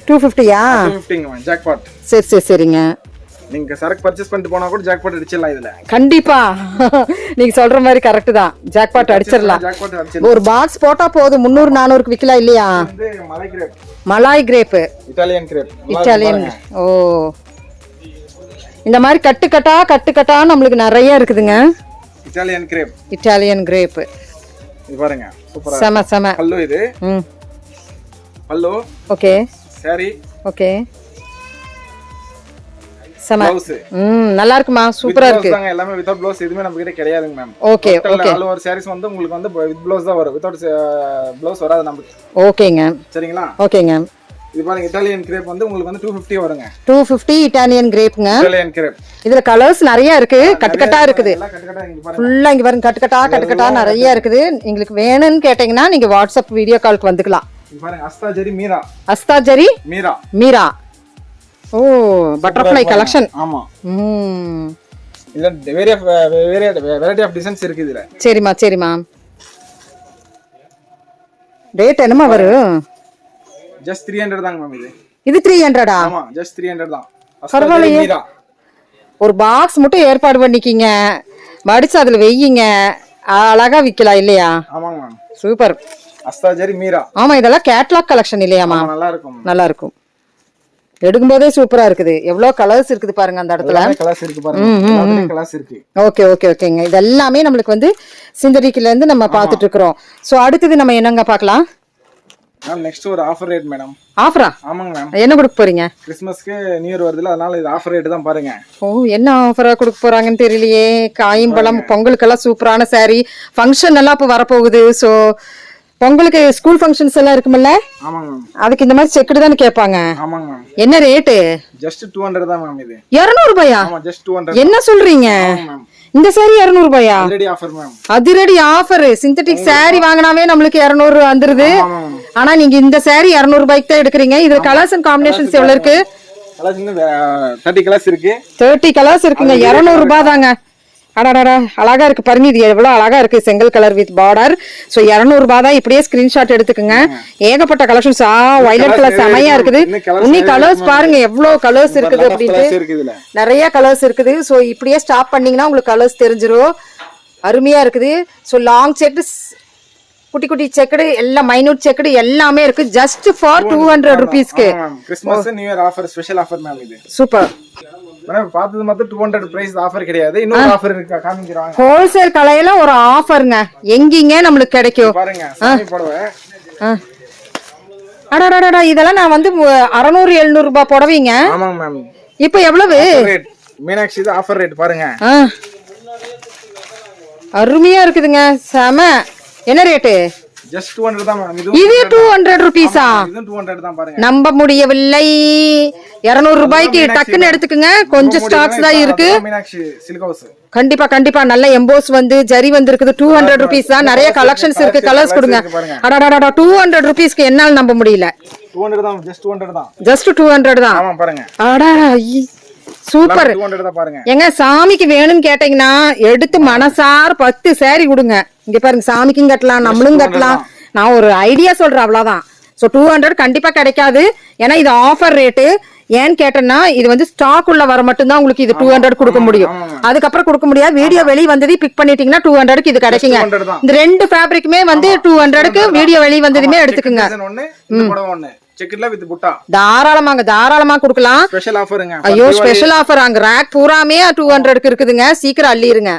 250யா? 250ங்க மேம் ஜாக் பாட். சரி சரி சரிங்க. நீங்க சரக்கு பர்ச்சேஸ் பண்ணிட்டு போனா கூட ஜாக் பாட் அடிச்சிடலாம் இதுல. கண்டிப்பா நீங்க சொல்ற மாதிரி கரெக்ட் தான், ஜாக் பாட் அடிச்சிடலாம். ஜாக் பாட் அடிச்சிடலாம். ஒரு பாக்ஸ் போட்டா போதும் 300-400க்கு விக்கலாம் இல்லையா? வந்து Malai crepe. Malai crepe, Italian crepe. Italian. ஓ இந்த மாதிரி கட்டு கட்டா நம்மளுக்கு நிறைய இருக்குதுங்க. Italian crepe. இட்டாலியன் கிரேப் இது பாருங்க சூப்பரா. செம. பல்லு இது. பல்லு. ஓகே. சாரி. ஓகே. செம. ப்ளவுஸ். நல்லா இருக்குமா, சூப்பரா இருக்கு. எல்லாமே வித்அவுட் ப்ளவுஸ் எதுமே நம்ம கிட்ட கிடையாதுங்க ma'am. Okay okay. All over saris வந்து உங்களுக்கு வந்து வித் ப்ளவுஸ் தான் வரும், வித்அவுட் ப்ளவுஸ் வராது நமக்கு. ஓகேங்க. சரிங்களா? ஓகேங்க. இது பாருங்க இட்டாலியன் கிரேப் வந்து உங்களுக்கு வந்து 250 வருங்க. 250 இட்டாலியன் கிரேப்ங்க. Italian crepe. இதுல கலர்ஸ் நிறைய இருக்கு, கட்டா இருக்குது. எல்லாம் கட்டா இங்க பாருங்க. ஃபுல்லா இங்க பாருங்க கட்டா நிறைய இருக்குது. உங்களுக்கு வேணும்னு கேட்டீங்கன்னா நீங்க வாட்ஸ்அப் வீடியோ கால்க்கு வந்துக்கலாம். இது பாருங்க அஸ்தாஜரி மீரா. அஸ்தாஜரி மீரா. ஓ பட்டர்ஃப்ளை கலெக்ஷன். ஆமா. இதுல வெரைட்டி ஆஃப் டிசைன்ஸ் இருக்கு இதுல. சரிமா. ரேட் என்னமா வரும்? ஜஸ்ட் 300 தாங்க மேம் இது. இது 300ஆ? ஆமா ஜஸ்ட் 300 தான். பரவாயில்லையே. ஒரு பாக்ஸ் மட்டும் ஏற்பாடு பண்ணிக்கிங்க, மடிச்சு அதுல வெய்யிங்க, அழகா விக்கலாம் இல்லையா? ஆமாங்க மேம். சூப்பர். அஸ்தாஜரி மீரா. ஆமா இதெல்லாம் கேட்லாக் கலெக்ஷன் இல்லையாமா? நல்லா இருக்கும். எடுக்கும்போதே சூப்பரா இருக்குது. எவ்வளவு கலர்ஸ் இருக்குது பாருங்க அந்த இடத்துல. கலர்ஸ் இருக்கு பாருங்க. கலர்ஸ் இருக்கு. ஓகேங்க. இது எல்லாமே நம்மளுக்கு வந்து சிந்தரிக்கில இருந்து நம்ம பாத்துட்டு இருக்கோம். சோ அடுத்து நம்ம என்னங்க பார்க்கலாம்? மேம் நெக்ஸ்ட் ஒரு ஆஃபர் ரேட் மேடம். ஆஃபரா? ஆமாங்க மேம். என்ன கொடுக்க போறீங்க? கிறிஸ்மஸ்க்கு நியூ இயர் வருதுல, அதனால இது ஆஃபர் ரேட் தான் பாருங்க. ஓ என்ன ஆஃபரா கொடுக்க போறாங்கன்னு தெரியலையே. காயம்பழம் பொங்கலுக்கெல்லாம் சூப்பரான சாரி, ஃபங்க்ஷன் எல்லாம் இப்ப வரப்போகுது. சோ பொங்கலுக்கு ஸ்கூல் ஃபங்க்ஷன்ஸ் எல்லாம் இருக்கும்ல, ஆமாங்க மேம். அதுக்கு இந்த மாதிரி செக்குடு தானே கேட்பாங்க. ஆமாங்க மேம். என்ன ரேட்டு? ஜஸ்ட் 200 தான் மேம் இது. 200 ரூபாயா? ஆமா ஜஸ்ட் 200. என்ன சொல்றீங்க? இந்த சாரி 200 ரூபாயா? அதிரடி ஆஃபர் மேம். அதிரடி ஆஃபர். சிந்தட்டிக் சாரி வாங்கினாவே நம்மளுக்கு 200 வந்துருது. ஆனா நீங்க இந்த சாரி 200 ரூபாய்க்கு தான் எடுக்கிறீங்க. இது கலர்ஸ் அண்ட் காம்பினேஷன்ஸ் எவ்வளவு இருக்கு? கலர்ஸ் 30 கலர்ஸ் இருக்கு. 30 கலர்ஸ் இருக்குங்க. 200 ரூபாய் தாங்க. அடாடா அழகா இருக்கு பாருங்க. இது எவ்வளவு அழகா இருக்கு, செங்கல் கலர் வித் பார்டர். சோ 200 ரூபாய் தான். இப்படியே ஸ்கிரீன்ஷாட் எடுத்துக்கங்க. ஏகப்பட்ட கலெக்ஷன்ஸ். வயலட் கலர் செமையா இருக்குது. இன்னி கலர்ஸ் பாருங்க எவ்வளவு கலர்ஸ் இருக்குது அப்படின்னு. நிறைய கலர்ஸ் இருக்குது. சோ இப்படியே ஸ்டாப் பண்ணீங்கன்னா உங்களுக்கு கலர்ஸ் தெரிஞ்சிரும். அருமையா இருக்குது. சோ லாங் செக், குட்டி செக்குடு, எல்லாம் மைனூட் செக்குடு எல்லாமே இருக்கு. ஜஸ்ட் ஃபார் 200 ருபீஸ்க்கு. Christmas new year offer, special offer ma'am இது. சூப்பர். மேடம் பார்த்தது மட்டும் 200 பிரைஸ் ஆஃபர் கிடையாது, இன்னொரு ஆஃபர் இருக்கு காமிக்கறாங்க. ஹோல்சேல் கடையில ஒரு ஆஃபர்ங்க எங்கீங்க நம்மளுக்கு கிடைக்கும் பாருங்க. சாமி புடவை. அடடடடா இதெல்லாம் நான் வந்து 600-700 ரூபாய் புடவைங்க. ஆமாங்க மேம். இப்போ எவ்வளவு ரேட்? மீனாட்சி இது ஆஃபர் ரேட் பாருங்க. அருமையா இருக்குதுங்க. செம. என்ன ரேட்? ஜஸ்ட் 200 தான் மேம். இது 200 ரூபீஸா? இது 200 தான் பாருங்க. நம்ப முடியவில்லை. 200 ரூபாய்க்கு டக்குன்னு எடுத்துக்கங்க. கொஞ்சம் ஸ்டாக்ஸ் தான் இருக்கு. Meenakshi silk house. கண்டிப்பா நல்ல எம்போஸ் வந்து ஜரி வந்திருக்குது. 200 ரூபீஸ் தான். நிறைய கலெக்ஷன்ஸ் இருக்கு. கலர்ஸ் கொடுங்க. அடடடடா 200 ரூபீஸ்க்கு என்னால நம்ப முடியல. 200 தான். ஜஸ்ட் 200 தான். ஜஸ்ட் 200 தான். ஆமா பாருங்க. அடடா சூப்பர். 200 தான் பாருங்க. எங்க சாமிக்கு வேணும்னு கேட்டீங்கன்னா எடுத்து மனசார 10 சாரி கொடுங்க. இங்க பாருங்க, சாமிக்கும் கட்டலாம், நம்மளும் கட்டலாம். நான் ஒரு ஐடியா சொல்றேன், அவ்வளவுதான். சோ 200 கண்டிப்பா கிடைக்காது. ஏன்னா இது ஆஃபர் ரேட்டு. ஏன்னு கேட்டேன்னா இது வந்து ஸ்டாக் உள்ள வர மட்டும்தான் உங்களுக்கு இது 200 கொடுக்க முடியும். அதுக்கப்புறம் கொடுக்க முடியாது. வீடியோ வெளியே வந்தது பிக் பண்ணிட்டீங்கன்னா 200க்கு இது கிடைக்குங்க. இந்த ரெண்டு ஃபேப்ரிக்குமே வந்து 200க்கு வீடியோ வெளியே வந்ததுமே எடுத்துக்குங்க. செக்குல வித் புட்டா தாராளமா கொடுக்கலாம். ஸ்பெஷல் ஆஃபருங்க. ஐயோ ஸ்பெஷல் ஆஃபர். அங்க ரேக் பூராமே 200க்கு இருக்குதுங்க. சீக்கிரம் அள்ளிருங்க.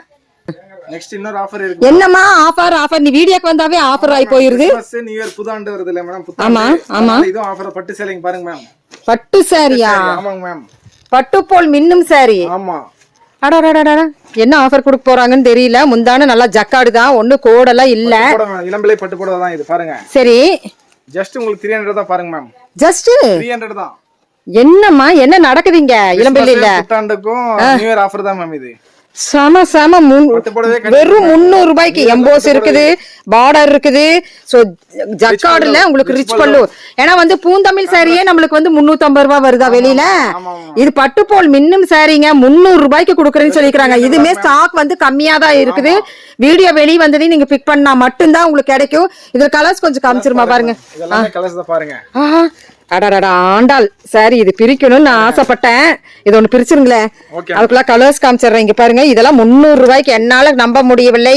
நெக்ஸ்ட் இன்னொரு ஆஃபர் இருக்கு. என்னமா ஆஃபர்? நீ வீடியோக்கு வந்தாவே ஆஃபர் ஆயி போயிருது. கிறிஸ்மஸ் நியூ இயர் புதாண்டு வருது இல்ல மேடம்? ஆமா. இது ஆஃபர். பட்டு சேலைங்க பாருங்க மேம். பட்டு சாரியா? ஆமாங்க மேம். பட்டு போல் மின்னும் சாரி. ஆமா. அடடடடட என்ன ஆஃபர் கொடுக்க போறாங்கன்னு தெரியல. முந்தான நல்லா ஜக்காடு தான், ஒண்ணு கோடெல்லாம் இல்ல. இளம்பிள்ளை பட்டு புடவை தான் இது பாருங்க. சரி ஜஸ்ட் உங்களுக்கு 300 தான் பாருங்க மேம். ஜஸ்ட் 300 தான். என்னம்மா என்ன நடக்குதுங்க இளம்பிள்ளை இல்ல? புத்தாண்டுக்கும் நியூ இயர் ஆஃபர் தான் மேம் இது. செம செம வெறும் 300 ரூபாய்க்கு எம்போஸ் இருக்குது, பார்டர் இருக்குது. சோ ஜக்கார்டுல உங்களுக்கு ரிச் பல்லு. ஏன்னா வந்து பூந்தமிழ் சாரியே நம்மளுக்கு வந்து 350 ரூபாய் வருதா வெளியில. இது பட்டுப்போல் மின்னும் சாரிங்க 300 ரூபாய்க்கு கொடுக்குறேன்னு சொல்லிக்கிறாங்க. இதுமே ஸ்டாக் வந்து கம்மியா தான் இருக்குது. வீடியோ வெளிய வந்ததையும் நீங்க பிக் பண்ணா மட்டும்தான் உங்களுக்கு கிடைக்கும். இதுல கலர்ஸ் கொஞ்சம் காமிச்சிருமா பாருங்க. அடடா ஆண்டாள் சாரி இது பிரிக்கணும்னு நான் ஆசைப்பட்டேன். இது ஒண்ணு பிரிச்சிருங்களே. அதுக்குள்ள கலர்ஸ் காமிச்சிடுறேன். இங்க பாருங்க இதெல்லாம் 300 ரூபாய்க்கு என்னால நம்ப முடியவில்லை.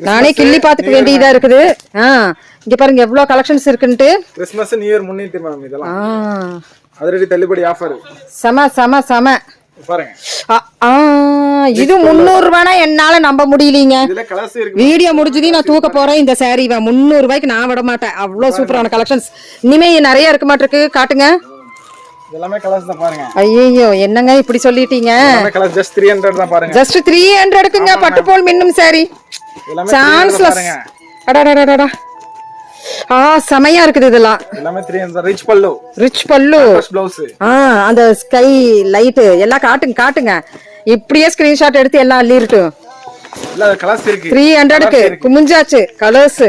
நானே கிள்ளி பாத்துக்க வேண்டியதா இருக்குது. இங்க பாருங்க எவ்வளவு கலெக்ஷன்ஸ் இருக்குன்ட்டு. கிறிஸ்மஸ் நியூ இயர் முன்னிட்டு மேம் இதெல்லாம் அதிரடி தள்ளுபடி ஆஃபர். செம செம செம பாருங்க. இது 300 ரூபாய்னா என்னால நம்ப முடியலீங்க. வீடியோ முடிஞ்சதையும் நான் தூக்க போறேன். இந்த சாரி 300 ரூபாய்க்கு நான் விட மாட்டேன். அவ்வளவு சூப்பரான கலெக்ஷன்ஸ் இனிமே நிறைய இருக்க மாட்டிருக்கு. காட்டுங்க. எல்லாமே கலர்ஸ் தான் பாருங்க. ஐயோ என்னங்க இப்படி சொல்லிட்டீங்க. எல்லாமே கலர்ஸ் ஜஸ்ட் 300 தான் பாருங்க. ஜஸ்ட் 300க்குங்க பட்டுப்போல் மின்னும் சாரி. சான்ஸ்லெஸ். அடடடடடா செமையா இருக்குது இதெல்லாம். எல்லாமே 300 ரிச் பல்லு. ரிச் பல்லு ப்ளவுஸ். அந்த ஸ்கை லைட் எல்லாம் காட்டுங்க காட்டுங்க. இப்படியே ஸ்கிரீன்ஷாட் எடுத்து எல்லாம் அள்ளிரட்டும். இல்ல கலர்ஸ் இருக்கு. 300க்கு குமிஞ்சாச்சு. Colours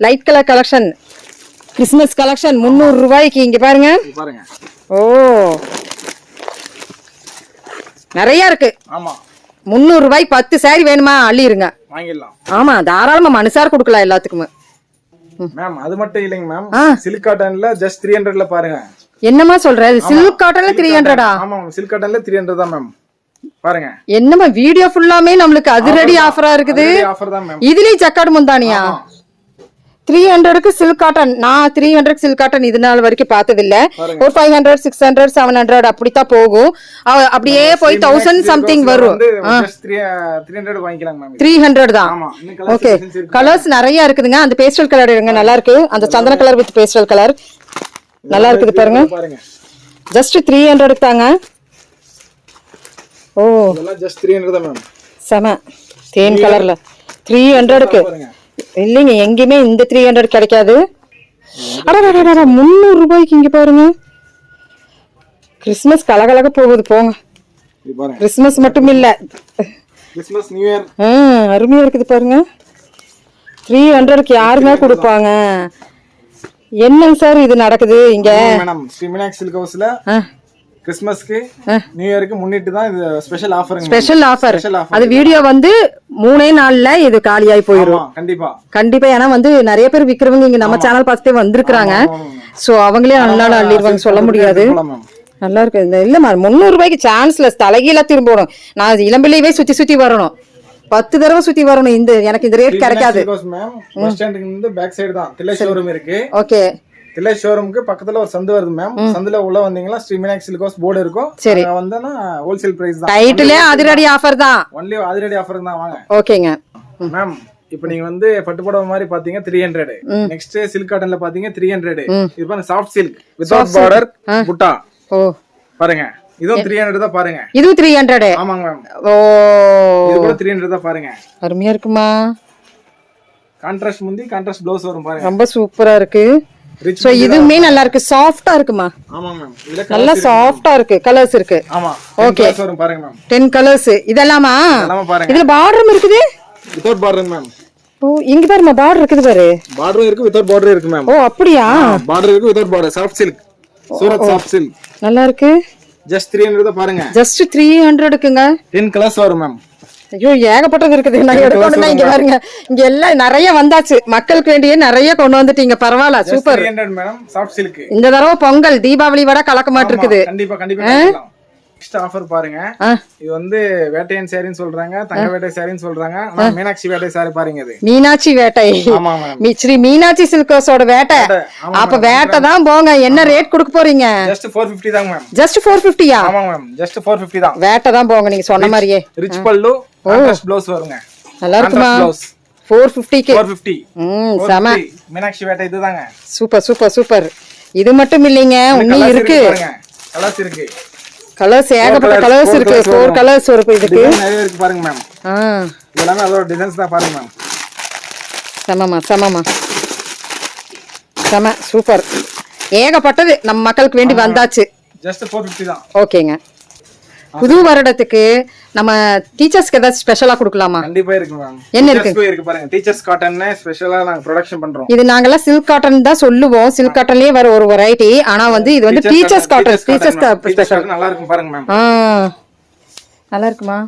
light colour collection Christmas collection 300 ரூபாய்க்கு. இங்க பாருங்க. ஓ நிறைய இருக்கு. ஆமா 300 ரூபாய்க்கு 10 சாரி வேணுமா அள்ளிருங்க. வாங்கிடலாம். ஆமா தாராளமா மனசார கொடுக்கலாம் எல்லாத்துக்குமே. மேம் அது மட்டும் இல்லைங்க மேம். சில்க் காட்டன்ல ஜஸ்ட் 300ல பாருங்க. என்னமா சொல்ற? சில்க் காட்டன்ல 300ஆ? ஆமா சில்க் காட்டன்ல 300 தான் மேம். பாருங்க என்னமா வீடியோ ஃபுல்லாமே நமக்கு அதிரடி ஆஃபரா இருக்குது. ஆஃபர் தான் மேம். இதுலயே ஜக்கார்டு முந்தானியா? 300க்கு சில்க் காட்டன். நான் 300க்கு சில்க் காட்டன் இது நாள் வரைக்கும் பார்த்தது இல்ல. ஒரு 500 600 700 அப்படித்தான் போகும். அப்படியே போய் 1000 சம்திங் வரும். 300 வாங்கிக்கலாம் மேம். 300 தான். ஓகே கலர்ஸ் நிறைய இருக்குதுங்க. அந்த பேஸ்டல் கலர் இருங்க நல்லா இருக்கு. அந்த சந்தன கலர் வித் பேஸ்டல் கலர் நல்லா இருக்குது பாருங்க. ஜஸ்ட் 300க்கு தாங்க. ஓ இதெல்லாம் ஜஸ்ட் 300 தான் மேம். செம தேன் கலர்ல 300க்கு இல்லைங்க. எங்கேயுமே இந்த 300 கிடைக்காது. 300 ரூபாய்க்கு இங்க பாருங்க. கிறிஸ்மஸ் கலகலக போகுது போங்க. கிறிஸ்மஸ் மட்டும் இல்ல கிறிஸ்மஸ் நியூ இயர் அருமையா இருக்குது பாருங்க. 300க்கு யாருங்க கொடுப்பாங்க? என்னங்க சார் இது நடக்குது இங்க? மேடம் ஸ்ரீ மீனாட்சி சில்க் ஹவுஸ்ல கிறிஸ்மஸ்க்கு நியூ இயருக்கு முன்னிட்டு தான் இது ஸ்பெஷல் ஆஃபர். Special offer. அது வீடியோ வந்து 3 நாள்ல இது காலியாய் போயிடும். கண்டிப்பா கண்டிப்பா. ஏன்னா வந்து நிறைய பேர் விக்கிறவங்க இங்க நம்ம சேனல் பார்த்துட்டே வந்திருக்காங்க. சோ அவங்களே நல்லா அள்ளிடுவாங்க சொல்ல முடியாது. நல்லா இருக்கு. இந்த இல்லம்மா 300 ரூபாய்க்கு சான்ஸ்லெஸ். தலைகீழ திரும்பணும். நான் இளம்பிள்ளையவே சுத்தி சுத்தி வரணும். 10 தடவை சுத்தி வரணும். இந்த எனக்கு இந்த ரேட் கிடைக்காது. பஸ் ஸ்டாண்டுக்கு இருந்து பேக் சைடு தான் தில்லை ஷோரூம் இருக்கு. ஓகே தில்லை ஷோரூமுக்கு பக்கத்துல ஒரு சந்து வருது மேம். சந்துல உள்ள வந்தீங்கன்னா Sri Meenakshi silk house board இருக்கும். சரி வந்தனா ஹோல்சேல் பிரைஸ் தான். டைட்டிலே அதிரடி ஆஃபர் தான். ஒன்லி அதிரடி ஆஃபர் தான். வாங்க. ஓகேங்க மேம். இப்போ நீங்க வந்து பட்டுப்புடவை மாதிரி பாத்தீங்க 300. நெக்ஸ்ட் சில்க் காட்டன்ல பாத்தீங்க 300. இது பாருங்க சாஃப்ட் சில்க் வித்அவுட் பார்டர் புட்டா. ஓ பாருங்க இதுவும் 300 தான் பாருங்க. இதுவும் 300. ஆமாங்க மேம். ஓ இது கூட 300 தான் பாருங்க. அருமையா இருக்குமா. கான்ட்ராஸ்ட் முந்தி கான்ட்ராஸ்ட் ப்ளவுஸ் வரும் பாருங்க. ரொம்ப சூப்பரா இருக்கு. சோ இதுமே நல்லா இருக்கு. சாஃப்ட்டா இருக்குமா? ஆமாங்க மேம். இதுல நல்லா சாஃப்ட்டா இருக்கு. கலர்ஸ் இருக்கு. ஆமா ஓகே வரும் பாருங்க மேம். 10 கலர்ஸ் இதெல்லாமா? இதெல்லாம் பாருங்க. இதுல பார்டரும் இருக்குது. Without border ma'am. ஓ இங்க பாருங்க பார்டர் இருக்குது பாரு. பார்டரும் இருக்கு வித்அவுட் பார்டர் இருக்கு மேம். ஓ அப்படியே பார்டர் இருக்கு without border. Soft silk Surat soft silk நல்லா இருக்கு. ஜஸ்ட் 300 தான் பாருங்க. ஜஸ்ட் 300க்குங்க 10 கலர்ஸ் வரும் மேம். ஐயோ ஏகப்பட்டது இருக்குது. நான் எடுக்கணும்னா இங்க பாருங்க. இங்க எல்லாம் நிறைய வந்தாச்சு. மக்களுக்கு வேண்டிய நிறைய கொண்டு வந்துட்டீங்க. பரவாயில்ல சூப்பர். 300 madam soft silk. இந்த தடவை பொங்கல் தீபாவளி விட கலக்க மாட்டிருக்குது. கண்டிப்பா கண்டிப்பா. நெக்ஸ்ட் ஆஃபர் பாருங்க. இது வந்து வேட்டையன் சாரின்னு சொல்றாங்க. தங்க வேட்டை சாரின்னு சொல்றாங்க. ஆனா மீனாட்சி வேட்டை சாரி பாருங்க. இது மீனாட்சி வேட்டை. ஆமா மேம். ஸ்ரீ மீனாட்சி சில்க் ஹவுஸோட வேட்டை. அப்ப வேட்டை தான் போங்க. என்ன ரேட் கொடுக்க போறீங்க? ஜஸ்ட் 450 தான் மேம். ஜஸ்ட் 450யா? ஆமா மேம். ஜஸ்ட் 450 தான். வேட்டை தான் போங்க நீங்க சொன்ன மாதிரியே. ரிச் பல்லு கான்ட்ராஸ்ட் ப்ளவுஸ் வருங்க. நல்லா இருக்குமா? 450க்கு 450. செம. மீனாட்சி வேட்டை இதுதாங்க. Super super super. இது மட்டும் இல்லைங்க இன்னும் இருக்கு. கலர்ஸ் இருக்கு. கலர்ஸ் ஏகப்பட்ட கலர்ஸ் இருக்கு. 4 கலர்ஸ் இருக்கு. இதுக்கு நிறைய இருக்கு பாருங்க மேம். இதெல்லாம் அதோட டிசைன்ஸ் தான் பாருங்க மேம். சமமா சமமா சம சூப்பர். ஏகப்பட்டது நம்ம மக்களுக்கு வேண்டி வந்தாச்சு. ஜஸ்ட் 450 தான். ஓகேங்க புது வருடத்துக்கு நம்ம டீச்சர்ஸ்க்கு ஏதாவது ஸ்பெஷலா கொடுக்கலாமா? கண்டிப்பா இருக்கு மேம். என்ன இருக்கு? இருக்கு பாருங்க, டீச்சர்ஸ் காட்டன்னு ஸ்பெஷலா நாங்க ப்ரொடக்ஷன் பண்றோம். இது நாங்கெல்லாம் சில்க் காட்டன் தான் சொல்லுவோம். சில்க் காட்டன்லயே வர ஒரு வெரைட்டி. ஆனா வந்து இது வந்து டீச்சர்ஸ் காட்டன். Teachers special. நல்லா இருக்கும் பாருங்க மேம். நல்லா இருக்குமா?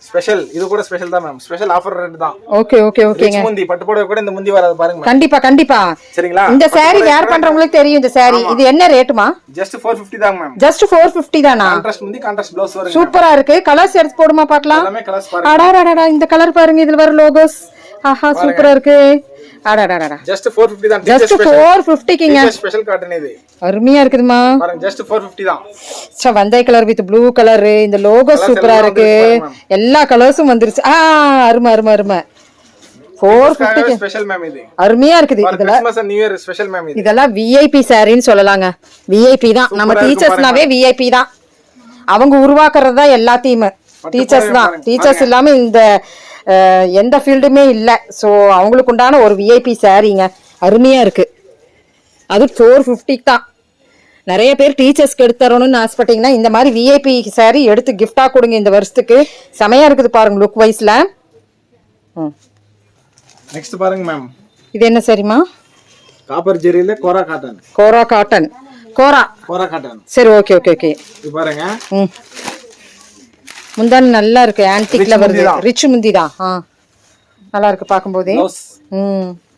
ஸ்பெஷல். இது கூட ஸ்பெஷல் தான் மேம். ஸ்பெஷல் ஆஃபர் ரேட் தான். ஓகே ஓகே ஓகேங்க. முந்தி பட்டு புடவை கூட இந்த முந்தி வராது பாருங்க. கண்டிப்பா கண்டிப்பா. சரிங்களா? இந்த saree வேர் பண்றவங்களுக்கு தெரியும் இந்த saree. இது என்ன ரேட்மா? ஜஸ்ட் 450 தான் மேம். ஜஸ்ட் 450 தானா? கான்ட்ராஸ்ட் முந்தி கான்ட்ராஸ்ட் ப்ளவுஸ் வருங்க. சூப்பரா இருக்கு. கலர்ஸ் எடுத்து போடுமா பார்க்கலாம். எல்லாமே கலர்ஸ் பாருங்க. அடடடடா இந்த கலர் பாருங்க. இதுல வர லோகோஸ். ஆஹா சூப்பரா இருக்கு. அடடடடா. ஜஸ்ட் 450 தான். ஜஸ்ட் 450 கிங்க. ஸ்பெஷல் காட்டன் இது. அருமையா இருக்குதுமா. பாருங்க ஜஸ்ட் 450 தான். வந்தாய் கலர் வித் ப்ளூ கலர். இந்த லோகோ சூப்பரா இருக்கு. எல்லா கலர்ஸும் வந்துருச்சு. அருமை அருமை அருமை. 450 ஸ்பெஷல் மேம் இது. அருமையா இருக்குது. இதெல்லாம் Christmas and new year special ma'am இது. இதெல்லாம் VIP சாரின்னு சொல்லலாங்க. VIP தான். நம்ம டீச்சர்ஸ்னாவே VIP தான். அவங்க உருவாக்குறது தான் எல்லாத்தையுமே. டீச்சர்ஸ் தான். டீச்சர்ஸ் இல்லாம இந்த எந்த ஃபீல்டுமே இல்ல. சோ அவங்களுக்கு உண்டான ஒரு VIP சாரிங்க. அருமையா இருக்கு. அது 450 தான். நிறைய பேர் டீச்சர்ஸ்க்கு எடுத்து தரணும்னு ஆசைப்பட்டீங்கன்னா இந்த மாதிரி VIP சாரி எடுத்து கிஃப்டா கொடுங்க இந்த வருஷத்துக்கு. செமையா இருக்குது பாருங்க லுக் வைஸ்ல. நெக்ஸ்ட் பாருங்க மேம். இது என்ன சரிமா? காப்பர் ஜெரியில கோரா காட்டன். கோரா காட்டன். கோரா காட்டன். சரி ஓகே ஓகே ஓகே. இது பாருங்க. முந்தானி நல்லா இருக்கு. ஆன்டிக்ல வருது. ரிச் முந்தி தான். நல்லா இருக்கு பாக்கும்போதே.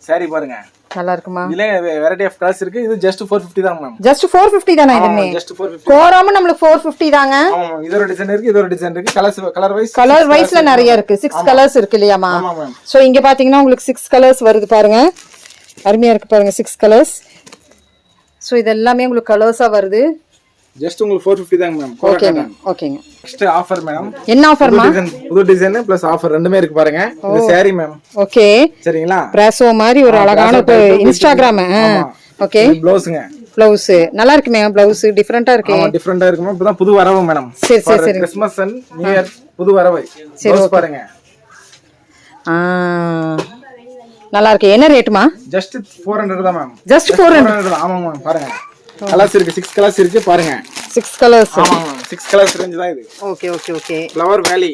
சாரி பாருங்க. நல்லா இருக்குமா? இதுல வெரைட்டி ஆஃப் கலர்ஸ் இருக்கு. இது ஜஸ்ட் 450 தான் மேம். ஜஸ்ட் 450 தானா இதுமே? ஜஸ்ட் 450. கோராம நமக்கு 450 தாங்க. ஆமா இது ஒரு டிசைன் இருக்கு. இது ஒரு டிசைன் இருக்கு. கலர் வைஸ்ல நிறைய இருக்கு. 6 கலர்ஸ் இருக்கு இல்லையாமா? ஆமா மேம். சோ இங்க பாத்தீங்கன்னா உங்களுக்கு 6 கலர்ஸ் வருது பாருங்க. அருமையா இருக்கு பாருங்க 6 கலர்ஸ். சோ இது எல்லாமே உங்களுக்கு கலர்ஸா வருது. ஜஸ்ட் உங்களுக்கு 450 தாங்க மேம். Okay ma'am. ஓகேங்க. Next offer ma'am. என்ன ஆஃபர்மா? புது டிசைன் பிளஸ் ஆஃபர் ரெண்டுமே இருக்கு பாருங்க. இது saree மேம். ஓகே. சரிங்களா? பிரேசோ மாதிரி ஒரு அழகான இன்ஸ்டாகிராம். ஓகே. ப்ளவுஸ்ங்க. ப்ளவுஸ் நல்லா இருக்கு மேம். ப்ளவுஸ் டிஃபரண்டா இருக்கு. ஆமா டிஃபரண்டா இருக்கு மேம். இப்பதான் புது வரவு மேடம். சரி சரி சரி. கிறிஸ்மஸ் அண்ட் நியூ இயர் புது வரவு. ப்ளவுஸ் பாருங்க. நல்லா இருக்கு. என்ன ரேட்மா? ஜஸ்ட் 400 தான் மேம். ஜஸ்ட் 400 தான். ஆமா மேம் பாருங்க. கலர்ஸ் இருக்கு. 6 கலர்ஸ் இருக்கு பாருங்க. 6 கலர்ஸ். ஆமா மேம். 6 கலர்ஸ் ரேஞ்ச் தான் இது. Okay okay okay. ஃப்ளவர் வேலி.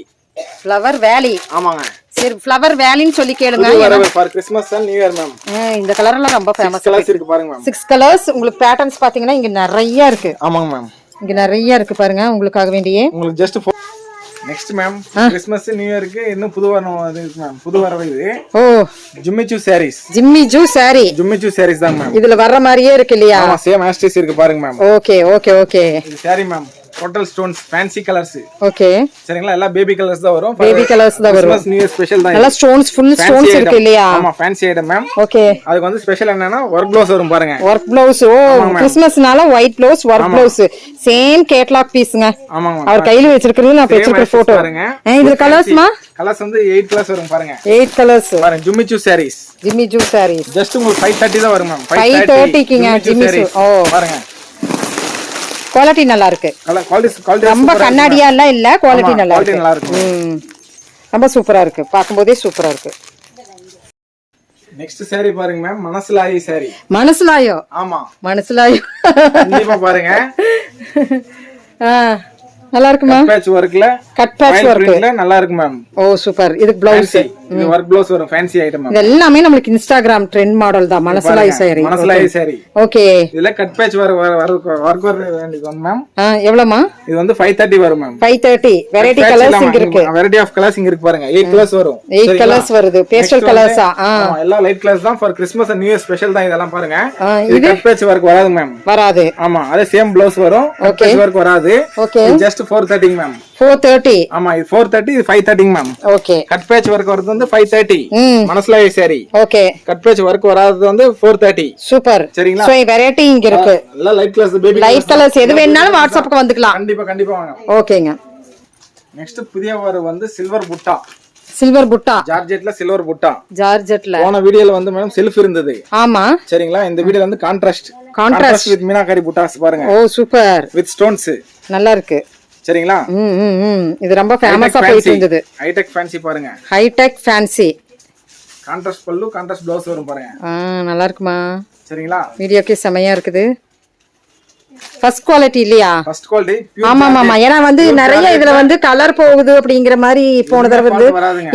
ஃப்ளவர் வேலி. ஆமாங்க. சரி ஃப்ளவர் வேலின்னு சொல்லி கேளுங்க. For Christmas and new year ma'am. இந்த கலர் எல்லாம் ரொம்ப ஃபேமஸ். கலர்ஸ் இருக்கு பாருங்க மேம். 6 கலர்ஸ். உங்களுக்கு பேட்டர்ன்ஸ் பாத்தீங்கன்னா இங்க நிறைய இருக்கு. ஆமாங்க மேம். இங்க நிறைய இருக்கு பாருங்க உங்களுக்காக வேண்டியே. உங்களுக்கு just next ma'am Christmas new இயருக்கு இன்னும் புது வரணும் இருக்கு மேம். புது வரவு இது. ஜிம்மிச்சு சாரீஸ். ஜிம்மிச்சு சாரீஸ் தான் மேம். இதுல வர்ற மாதிரியே இருக்கு இல்லையா? ஆமா சேம் ஆஸ்டிஸ் இருக்கு பாருங்க மேம். Okay okay okay. இது saree ma'am. Total stones fancy colours. Okay. சரிங்களா? எல்லாம் பேபி கலர்ஸ் தான் வரும். பேபி கலர்ஸ் தான் வரும். கிறிஸ்மஸ் நியூ இயர் ஸ்பெஷல் தான். எல்லாம் ஸ்டோன்ஸ் ஃபுல் ஸ்டோன்ஸ் இருக்கு இல்லையா? ஆமா ஃபேன்சி ஐட்டம் மேம். ஓகே. அதுக்கு வந்து ஸ்பெஷல் என்னன்னா வர்க் ப்ளவுஸ் வரும் பாருங்க. Work blouse. கிறிஸ்மஸ்னால white blouse work blouse. Same catalogue பீஸ்ங்க. ஆமாங்க. அவர் கையில வச்சிருக்கிறது நான் வச்சிருக்கிற போட்டோ பாருங்க. இதுல கலர்ஸ்மா? கலர்ஸ் வந்து 8 கலர்ஸ் வரும் பாருங்க. 8 கலர்ஸ். பாருங்க ஜிம்மிச்சு சாரீஸ். ஜிம்மிச்சு சாரீஸ். ஜஸ்ட் உங்களுக்கு 530 தான் வரும் மேம். 530 கிங்க ஜிம்மிச்சு. பாருங்க. குவாலிட்டி நல்லா இருக்கு. குவாலிட்டி ரொம்ப கண்ணாடியா எல்லாம் இல்ல. குவாலிட்டி நல்லா இருக்கு. நல்லா இருக்கு. ரொம்ப சூப்பரா இருக்கு. பாக்கும்போதே சூப்பரா இருக்கு. நெக்ஸ்ட் saree பாருங்க மேம். மனசுலாயி saree. மனசுலாயோ? ஆமா மனசுலாயோ. கண்டிப்பா பாருங்க. நல்லா இருக்குமா? கட் பேட்ச் வர்க்ல நல்லா இருக்கு மேம். ஓ சூப்பர். இது ப்ளவுஸ். இது வர்க் ப்ளவுஸ் வரும் ஃபேன்சி ஐட்டம் மேம். இது எல்லாமே நமக்கு இன்ஸ்டாகிராம் ட்ரெண்ட் மாடல் தான். மனசுலாயி saree. ஓகே. இதுல கட் பேட்ச் வர்க் வேண்டியது மேம். எவ்வளவுமா? இது வந்து 530 வரும் மேம். 530. வெரைட்டி கலர்ஸ் இங்க இருக்கு. வெரைட்டி ஆஃப் கலர்ஸ் இங்க இருக்கு பாருங்க. 8 கலர்ஸ் வரும். 8 கலர்ஸ் வருது. பேஸ்டல் கலர்ஸா? ஆமா எல்லாம் லைட் கலர்ஸ் தான். For Christmas and new year special தான் இதெல்லாம் பாருங்க. இது கட் பேட்ச் வர்க் வராது மேம். வராது. ஆமா அதே சேம் ப்ளவுஸ் வரும். கட் பேட்ச் வர்க் வராது. ஓகே. Just 430 ma'am. 430. ஆமா இது 430 இது 530 ma'am. Okay. Cut batch work வரது வந்து 530. மனசுலாயி saree. Okay. Cut batch work வராதது வந்து 430. சூப்பர். சரிங்களா? சோ வெரைட்டி இங்க இருக்கு. எல்லாம் light colours baby light colours எது வேணாலும் வாட்ஸ்அப்புக்கு வந்துக்கலாம். கண்டிப்பா வாங்க. ஓகேங்க. நெக்ஸ்ட் புதிய வர வந்து சில்வர் புட்டா. சில்வர் புட்டா. ஜார்ஜெட்ல சில்வர் புட்டா. ஜார்ஜெட்ல. போன வீடியோல வந்து மேடம் செல்ஃப் இருந்தது. ஆமா. சரிங்களா? இந்த வீடியோல வந்து கான்ட்ராஸ்ட் வித் மீனாகாரி புட்டாஸ் பாருங்க. Oh super. With stones. நல்லா இருக்கு. சரிங்களா? இது ரொம்ப ஃபேமஸா போயிட்டு இருந்தது. ஹைடெக் ஃபேன்சி பாருங்க. Hi-tech fancy. Contrast pallu contrast blouse வரும் பாருங்க. நல்லா இருக்குமா? சரிங்களா? வீடியோக்கே செமையா இருக்குது. ஃபர்ஸ்ட் குவாலிட்டி இல்லையா? ஃபர்ஸ்ட் குவாலிட்டி ஆமா ஆமா, ஏன்னா வந்து நிறைய இதுல வந்து கலர் போகுது அப்படிங்கிற மாதிரி போன தடவை வந்து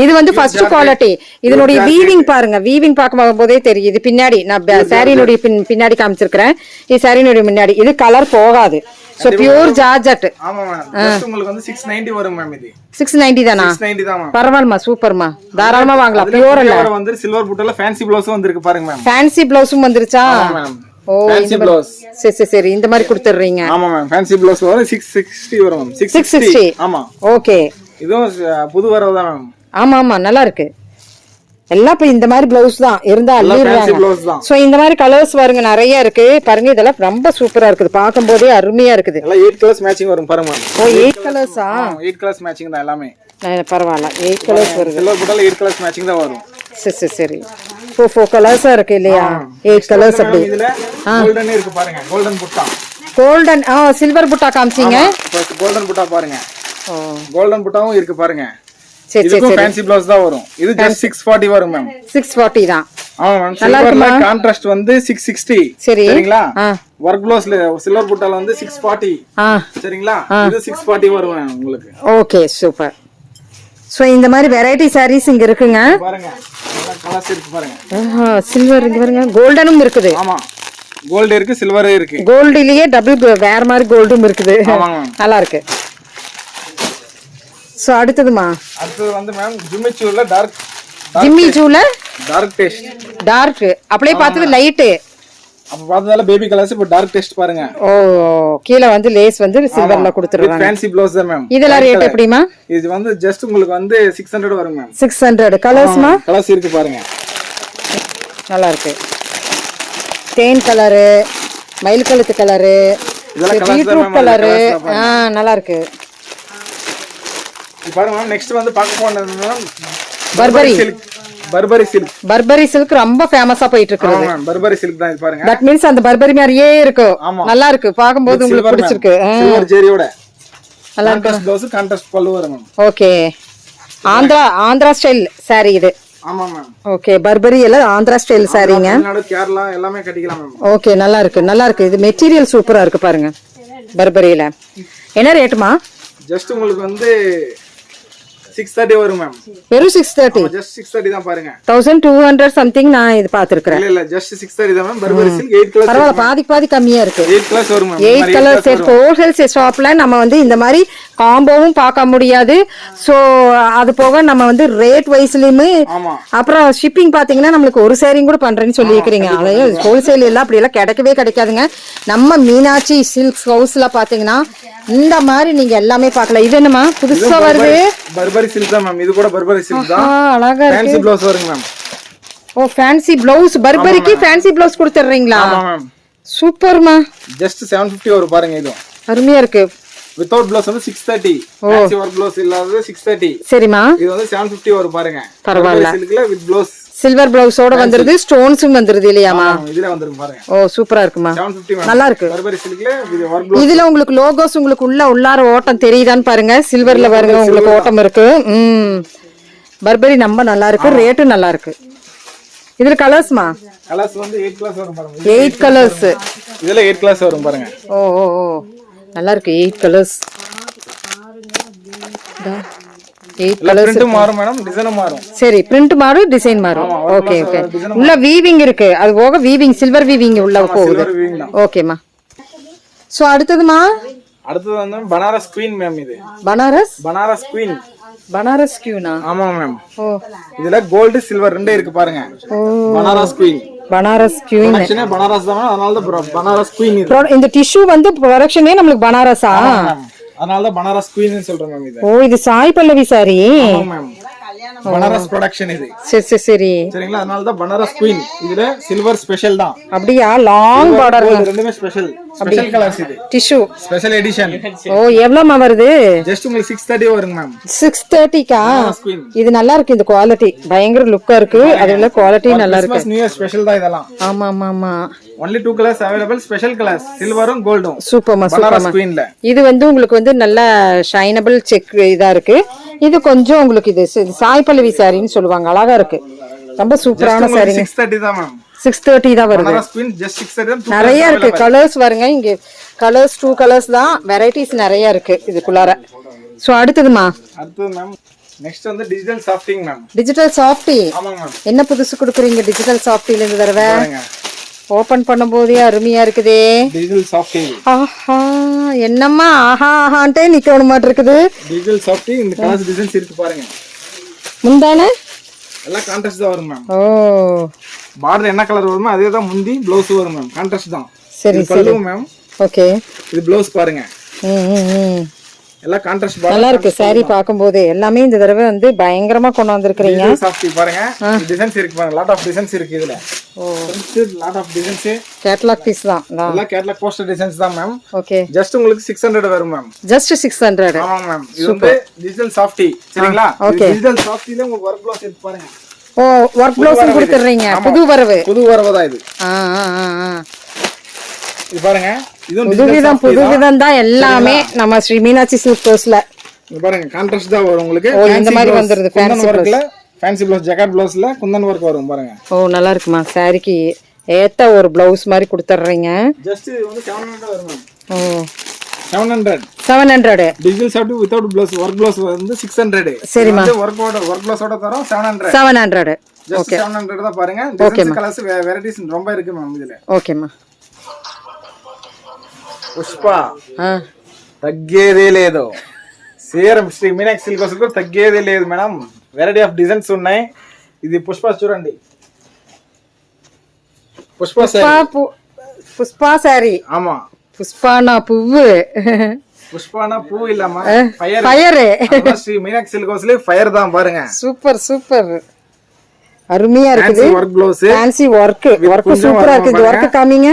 இது வந்து ஃபர்ஸ்ட் குவாலிட்டி. இதனுடைய வீவிங் பாருங்க, வீவிங் பார்க்கும் போதே தெரியுது. பின்னாடி நான் சாரியினுடைய பின்னாடி காமிச்சிருக்கிறேன், இது சாரியினுடைய முன்னாடி. இது கலர் போகாது. So pure georgette. ஆமா மேம், ஜஸ்ட் உங்களுக்கு வந்து 690 வரும் மேம். இது 690 தானா? 690 தான் மேம். பரவாயில்லைமா, சூப்பர்மா, தாராளமா வாங்கலாம். பியூர் இல்ல வந்து சில்வர் புட்டால ஃபேன்சி ப்ளவுஸும் வந்திருக்கு பாருங்க மேம். ஃபேன்சி ப்ளவுஸும் வந்துருச்சா? மேம் ஓ, ஃபேன்சி ப்ளவுஸ். சரி சரி, இந்த மாதிரி கொடுத்துறீங்க. ஆமா மேம், ஃபேன்சி ப்ளவுஸ் வரும் 660 வரும் மேம். 660. ஆமா, ஓகே. இதுவும் புது வரவு தான் மேம். ஆமா ஆமா, நல்லா இருக்கு. எல்லாம் இப்ப இந்த மாதிரி பிளவுஸ் தான் இருந்தா அள்ளிடுறாங்க. சோ இந்த மாதிரி கலர்ஸ் வருங்க, நிறைய இருக்கு பாருங்க. இதெல்லாம் ரொம்ப சூப்பரா இருக்குது, பார்க்கும் போதே அருமையா இருக்குது. எல்லாம் 8 கலர்ஸ் மேட்சிங் வரும் பாருங்க மேம். ஓ, 8 கலர்ஸா? 8 கலர்ஸ் மேட்சிங் தான் எல்லாமே. பரவாயில்ல, 8 கலர்ஸ் வருது. சில்வர் புட்டால 8 கலர்ஸ் மேட்சிங் தான் வரும். சரி சரி சரி. 4 கலர்ஸா இருக்கு இல்லையா? 8 கலர்ஸ் அப்படி. இதுல கோல்டன் இருக்கு பாருங்க, கோல்டன் புட்டா. கோல்டன், சில்வர் புட்டா காமிச்சீங்க. கோல்டன் புட்டா பாருங்க. ஓ, கோல்டன் புட்டாவும் இருக்கு பாருங்க. சரி சரி சரி. ஃபேன்சி ப்ளவுஸ் தான் வரும். இது just 640 வரும் மேம். 640 தான். ஆமா மேம். சில்வர்ல கான்ட்ராஸ்ட் வந்து 660. சரிங்களா? வர்க் ப்ளவுஸ்ல சில்வர் புட்டால வந்து 640. சரிங்களா? இது 640 வரும் மேம் உங்களுக்கு. Okay, super. சோ இந்த மாதிரி வெரைட்டி சாரீஸ் இங்க இருக்குங்க பாருங்க. நல்லா கலர்ஸ் இருக்கு பாருங்க. சில்வர் இங்க பாருங்க, கோல்டனும் இருக்குது. ஆமா, கோல்ட் இருக்கு, சில்வர் இருக்கு. கோல்ட்லயே டபுள் வேற மாதிரி கோல்டும் இருக்குது. நல்லா இருக்கு. சோ அடுத்ததுமா, அடுத்து வந்து மேம் ஜிமிச்சூல டார்க், ஜிமிச்சூல டார்க் டெஸ்ட். டார்க் அப்படியே பார்த்தது லைட், அப்ப பார்த்ததால பேபி கலர்ஸ். இப்ப டார்க் டெஸ்ட் பாருங்க. ஓ, கீழ வந்து லேஸ் வந்து சில்வர்ல கொடுத்துறாங்க. ஃபேன்சி ப்ளவுஸ் தான் மேம். இதெல்லாம் ரேட் எப்படிமா? இது வந்து ஜஸ்ட் உங்களுக்கு வந்து 600 வரும் மேம். 600. கலர்ஸ்மா? கலர்ஸ் இருக்கு பாருங்க. நல்லா இருக்கு. தேன் கலரு, மயில் கழுத்து கலரு, பீட்ரூட் கலரு. நல்லா இருக்கு. பாருங்க மேம், நெக்ஸ்ட் வந்து பார்க்க போனது Burberry silk. Burberry silk. Burberry silk ரொம்ப ஃபேமஸா போயிட்டு இருக்கு. ஆமா மேம், பர்பரி சில்க் தான் இது பாருங்க. தட் மீன்ஸ் அந்த பர்பரி மாதிரியே இருக்கு. நல்லா இருக்கு, பாக்கும்போது உங்களுக்கு பிடிச்சிருக்கு. சில்வர் ஜெரியோட நல்லா இருக்கு. கான்ட்ராஸ்ட் ப்ளவுஸ், கான்ட்ராஸ்ட் பல்லு வரும் ma'am. Okay, Andhra style sorry இது. ஆமா மேம். ஓகே, பர்பரி எல்லாம் ஆந்திரா ஸ்டைல் சாரிங்க. தமிழ்நாடு, கேரளா எல்லாமே கட்டிக்கலாம் மேம். ஓகே, நல்லா இருக்கு, நல்லா இருக்கு. இது மெட்டீரியல் சூப்பரா இருக்கு பாருங்க. பர்பரியில என்ன ரேட்டுமா? ஜஸ்ட் உங்களுக்கு வந்து 630 வரும் மேம். வெறும் 630. ஜஸ்ட் 630 தான் பாருங்க. 1200 சம்திங் நான் இது பாத்துர்க்கேன். இல்ல ஜஸ்ட் 630 தான் மேம். Burberry silk 8 colours. பரவாயில்லை, பாதி கம்மியா இருக்கு. 8 கலர்ஸ் வரும் மேம். 8 கலர்ஸ் செட் ஹோல்சேல் ஷாப்ல நம்ம வந்து இந்த மாதிரி காம்போவும் பார்க்க முடியாது. சோ அது போக நம்ம வந்து ரேட் வைஸ்லயுமே, அப்புறம் ஷிப்பிங் பாத்தீங்கன்னா நம்மளுக்கு ஒரு சேரிங் கூட பண்றேன்னு சொல்லியிருக்கிறீங்க. அதாவது ஹோல்சேல் எல்லாம் அப்படி எல்லாம் கிடைக்கவே கிடைக்காதுங்க. நம்ம மீனாட்சி சில்க் ஹவுஸ்ல பாத்தீங்கன்னா இந்த மாதிரி நீங்க எல்லாமே பார்க்கலாம். இது என்னமா புதுசா வருது? பர்பரி சில்க் தான் மேம். இது கூட பர்பரி சில்க் தான். அழகா இருக்கு. ஃபேன்சி ப்ளவுஸ் வருங்க மேம். ஓ, ஃபேன்சி ப்ளவுஸ். பர்பரிக்கு ஃபேன்சி ப்ளவுஸ் கொடுத்துறீங்களா? ஆமா மேம். சூப்பர்மா. ஜஸ்ட் 750 வரும் பாருங்க. இது அருமையா இருக்கு. வித்தவுட் ப்ளவுஸ் வந்து 630. ஃபேன்சி வர்க் ப்ளவுஸ் இல்லாதது 630. சரிமா. இது வந்து 750 வரும் பாருங்க. பரவாயில்லை. சில்க்ல வித் ப்ளவுஸ், சில்வர் பிளவுஸோட வந்துருது, ஸ்டோன்ஸும் வந்துருது இல்லையாமா? இதுல வந்துருக்கு பாருங்க. ஓ, சூப்பரா இருக்குமா. 750 நல்லா இருக்கு. பர்பரி சில்க்ல வித் வர்க் ப்ளவுஸ். இதுல உங்களுக்கு லோகோஸ் உங்களுக்கு உள்ளார ஓட்டம் தெரியுதான்னு பாருங்க. சில்வர்ல பாருங்க உங்களுக்கு ஓட்டம் இருக்கு. பர்பரி ரொம்ப நல்லா இருக்கு, ரேட்டும் நல்லா இருக்கு. இதுல கலர்ஸ்மா? கலர்ஸ் வந்து 8 கலர்ஸ் வரும் பாருங்க. 8 கலர்ஸ். இதுல 8 கலர்ஸ் வரும் பாருங்க. ஓ ஓ ஓ, நல்லா இருக்கு. 8 கலர்ஸ். 8 கலர்ஸ். பிரிண்ட் மாறும் மேடம், டிசைனும் மாறும். சரி, பிரிண்ட் மாறும், டிசைன் மாறும். Okay okay. உள்ள வீவிங் இருக்கு, அது போக வீவிங் சில்வர் வீவிங் உள்ள போகுது. ஓகேமா. சோ அடுத்ததுமா? அடுத்தது வந்து பனாரஸ் குவீன் மேம். இது பனாரஸ் குவீன். பனாரஸ் கியூனா? ஆமா மேம். ஓ, இதுல கோல்ட் சில்வர் ரெண்டே இருக்கு பாருங்க. பனாரஸ் குவீன். பனாரஸ் குவீன். பனாரஸ் தான், அதனால தான் பனாரஸ் குவீன். இந்த டிஷ்யூ வந்து ப்ரொடக்ஷனே நமக்கு பனாரஸா? அதனால தான் பனாரஸ் குவீன் சொல்றேன் மேம். இது ஓ, இது சாய் பல்லவி சாரி. ஆமா மேம். பனாரஸ் ப்ரொடக்ஷன் இது. சரி சரி. சரிங்களா? அதனால தான் பனாரஸ் குவீன். இதுல சில்வர் ஸ்பெஷல் தான். அப்படியே லாங் பார்டர். ரெண்டுமே ஸ்பெஷல் கலர்ஸ். இது டிஷ்யூ ஸ்பெஷல் எடிஷன். ஓ, எவ்வளவுமா வருது? ஜஸ்ட் உங்களுக்கு 630 வருங்க மேம். 630கா? இது நல்லா இருக்கு. இந்த குவாலிட்டி பயங்கர லுக்கா இருக்கு. அதுல குவாலிட்டி நல்லா இருக்கு. நியூ இயர் ஸ்பெஷல் தான் இதெல்லாம். ஆமா ஆமா ஆமா. only 2 colors available, special colors, silverum goldum. சூப்பர்மா பனாரஸ் குவீன்ல. இது வந்து உங்களுக்கு வந்து நல்ல ஷைனபிள் செக் இதா இருக்கு. இது கொஞ்சம் உங்களுக்கு இது சாய் பல்லவி சாரின்னு சொல்லுவாங்க. அழகா இருக்கு. ரொம்ப சூப்பரான சாரீங்க. 630 தான் மேம். 630 தான் வருது. பனாரஸ் பின் ஜஸ்ட் 630 தான். நிறைய இருக்கு கலர்ஸ் வருங்க. இங்க கலர்ஸ் 2 கலர்ஸ் தான், வெரைட்டிஸ் நிறைய இருக்கு இதுக்குள்ளார. சோ அடுத்ததுமா அடுத்து மேம் நெக்ஸ்ட் வந்து டிஜிட்டல் சாஃப்டிங் மேம். Digital softy. ஆமாங்க மேம். என்ன புதுசு கொடுக்குறீங்க டிஜிட்டல் சாஃப்டில இந்த தடவை? ஓபன் பண்ணும்போதே அருமையா இருக்குதே. Digital softy. ஆஹா என்னம்மா ஆஹா ஆஹான்ட்டே நிக்கணும் மாட்டு இருக்குது. டிஜிட்டல் சாஃப்டி இந்த கலர்ஸ் டிசைன்ஸ் இருக்கு பாருங்க. முந்தானே எல்லாம் கான்ட்ராஸ்ட் தான் வரும் மேம். ஓ பார்டர் என்ன கலர் வருமோ அதே தான் முந்தி ப்ளவுஸ் வரும் மேம். கான்ட்ராஸ்ட் தான். சரி சரி மேம். ஓகே இது ப்ளவுஸ் பாருங்க. எல்லாம் கான்ட்ராஸ்ட் பார்டர். நல்லா இருக்கு சாரி பாக்கும்போது. எல்லாமே இந்த தடவை வந்து பயங்கரமா கொண்டு வந்திருக்கீங்க. டிஜிட்டல் சாஃப்டி பாருங்க. டிசைன்ஸ் இருக்கு பாருங்க. லாட் ஆஃப் டிசைன்ஸ் இருக்கு இதுல. ஓ lot of designs. Catalogue piece தான். எல்லாம் கேட்டலாக் போஸ்டர் டிசைன்ஸ் தான் மேம். ஓகே ஜஸ்ட் உங்களுக்கு 600 வரும் மேம். ஜஸ்ட் 600. ஆமா மேம். இது வந்து டிஜிட்டல் சாஃப்டி சரிங்களா? டிஜிட்டல் சாஃப்டில உங்களுக்கு வர்க் ப்ளவுஸ் எடுத்து பாருங்க. ஓ வர்க் ப்ளவுஸ் கொடுத்துறீங்க. புது வரவு. புது வரவு தான் இது. இது பாருங்க. இது புதுவிதம் தான் எல்லாமே நம்ம ஸ்ரீ மீனாட்சி சில்க் ஹவுஸ்ல. இது பாருங்க கான்ட்ராஸ்ட் தான் வரும் உங்களுக்கு. ஓ இந்த மாதிரி வந்துருது ஃபேன்சி வர்க்ல. ஃபேன்சி ப்ளவுஸ் ஜக்கார்ட் ப்ளவுஸ்ல குந்தன் வர்க் வரும் பாருங்க. ஓ நல்லா இருக்குமா சாரிக்கு ஏத்த ஒரு ப்ளவுஸ் மாதிரி கொடுத்துறீங்க. ஜஸ்ட் இது வந்து 700 வரும் மேம். ஓ 700 digital softy without blouse work blouse வந்து 600. சரிமா. வந்து வர்க்கோட வர்க் ப்ளவுஸோட தரோம் 700. 700 ஓகே 700 தான் பாருங்க. டிசைன்ஸ் கலர்ஸ் வெரைட்டிஸ் ரொம்ப இருக்கு மேம் இதுல. ஓகேமா. పుష్ప తగ్గేదే లేదు. సేరం శ్రీ మీనాక్షి సిల్క్ హౌస్ లో తగ్గేదే లేదు మేడం. వెరైటీ ఆఫ్ డిజైన్స్ ఉన్నాయి. ఇది పుష్ప చూడండి. పుష్ప సారీ. ஆமா புஷ்பானா பூவு. புஷ்பானா பூ இல்லம்மா ஃபயர். ஸ்ரீ மீனாட்சி சில்க் ஹவுஸ்ல ஃபயர் தான் பாருங்க. சூப்பர் சூப்பர் அருமையா இருக்குது. வர்க் ப்ளவுஸ் ஃபேன்சி வர்க் சூப்பரா இருக்கு. இந்த வர்க் காமிங்க.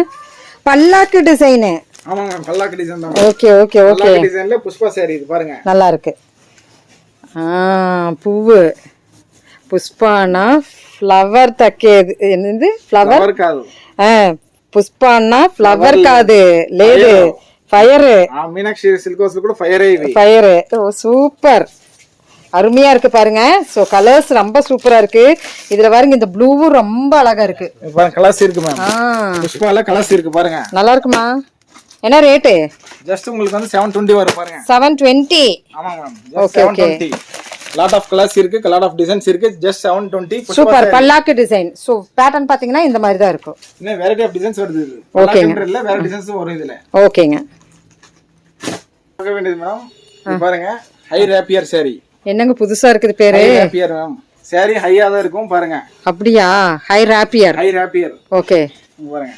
பல்லாக்கு டிசைன். ஆமாங்க பல்லாக்கு டிசைன் தான். Okay okay okay. பல்லாக்கு டிசைன்ல புஷ்பா சாரி இது பாருங்க. நல்லா இருக்கு. பூவு புஷ்பானா ஃப்ளவர் தக்கேது. என்னது ஃப்ளவர் காது. புஷ்பானா ஃப்ளவர் காது లేదు ஃபயர். மீனாட்சி சில்க் ஹவுஸ்ல கூட ஃபயரே இது. ஃபயர். ஓ சூப்பர் அருமையா இருக்கு பாருங்க. சோ கலர்ஸ் ரொம்ப சூப்பரா இருக்கு. இதுல பாருங்க இந்த ப்ளூவும் ரொம்ப அழகா இருக்கு. பாருங்க கலர்ஸ் இருக்கு மேம். புஷ்பால கலர்ஸ் இருக்கு பாருங்க. நல்லா இருக்குமா? என்ன ரேட்? ஜஸ்ட் உங்களுக்கு வந்து 720 வரும் பாருங்க. 720. ஆமாங்க ma'am. Just 720. Lot of colours இருக்கு, லாட் ஆஃப் டிசைன்ஸ் இருக்கு. ஜஸ்ட் 720. சூப்பர் பல்லாக்கு டிசைன். சோ பேட்டர்ன் பாத்தீங்கன்னா இந்த மாதிரி தான் இருக்கும். இன்ன வெரைட்டி ஆஃப் டிசைன்ஸ் வருது இது. பல்லாக்கு இல்ல வேற டிசைன்ஸ் வரும் இதுல. ஓகேங்க. பார்க்க வேண்டியது மேம். இது பாருங்க ஹை ராப்பியர் saree. என்னங்க புதுசா இருக்குது பேரு? High rapier ma'am. saree ஹையா தான் இருக்கும் பாருங்க. அப்படியே high rapier. High rapier. Okay. பாருங்க.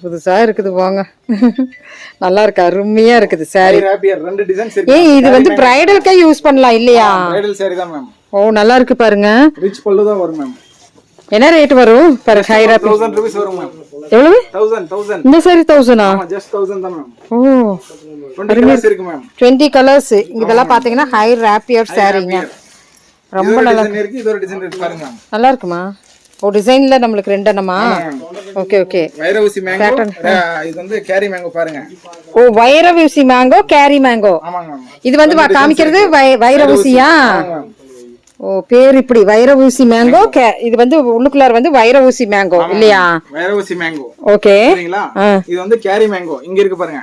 புதுசா இருக்குது போங்க. நல்லா இருக்கு அருமையா இருக்குது saree. ஹை ராப்பியர் ரெண்டு டிசைன்ஸ் இருக்கு. இது வந்து பிரைடல்க்கே யூஸ் பண்ணலாம் இல்லையா? பிரைடல் saree தான் மேம். ஓ நல்லா இருக்கு பாருங்க. ரிச் பல்லு தான் வரும் மேம். என்ன ரேட் வரும்? per ஹை ராப்பியர் 1000 rupees வரும் மேம். எவ்வளவு? 1000. இந்த saree 1000 ஆமா ஜஸ்ட் 1000 தான் மேம். ஓ 20 கலர்ஸ் இருக்கு மேம். 20 கலர்ஸ். இதெல்லாம் பாத்தீங்கன்னா ஹை ராப்பியர் சாரீங்க. ரொம்ப நல்லா இருக்கு. இது ஒரு டிசைன் இருக்கு பாருங்க. நல்லா இருக்குமா? ஓ டிசைன்ல நமக்கு ரெண்டு என்னமா? Okay okay. வைரவசி மேங்கோ. இது வந்து கேரி மேங்கோ பாருங்க. ஓ வைரவசி மேங்கோ கேரி மேங்கோ. ஆமாங்க. இது வந்து காமிக்கிறது வைரவசியா? ஓ பேர் இப்படி வைரவசி மேங்கோ. இது வந்து உள்ளுக்குள்ளார வந்து வைரவசி மேங்கோ இல்லையா? வைரவசி மேங்கோ. ஓகே. சரிங்களா? இது வந்து கேரி மேங்கோ. இங்க இருக்கு பாருங்க.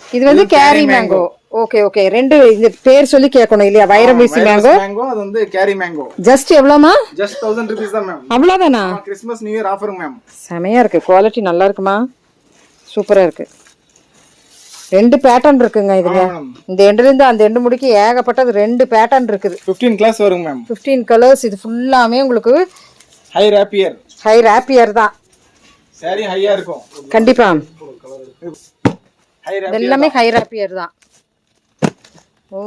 இது வந்து கேரி மேங்கோ. Okay okay. ரெண்டு இந்த பேர் சொல்லி கேட்கணும் இல்லையா? வைரவசி மேங்கோ. மேங்கோ அது வந்து கேரி மேங்கோ. ஜஸ்ட் எவ்வளவுமா? ஜஸ்ட் 1000 rupees தான் மேம். அவ்வளவுதானா? Christmas new year offer ma'am. செமையா இருக்கு. குவாலிட்டி நல்லா இருக்குமா? சூப்பரா இருக்கு. ரெண்டு பேட்டர்ன் இருக்குங்க இதுல. இந்த எண்ட்ல இருந்து அந்த எண்டு முடிக்கு ஏகப்பட்டது ரெண்டு பேட்டர்ன் இருக்குது. 15 கிளாஸ் வரும் மேம். 15 கலர்ஸ். இது ஃபுல்லாமே உங்களுக்கு ஹை ராப்பியர். ஹை ராப்பியர் தான். saree ஹையா இருக்கும். கண்டிப்பா. High rapier. எல்லாமே ஹை ராப்பியர் தான். ஓ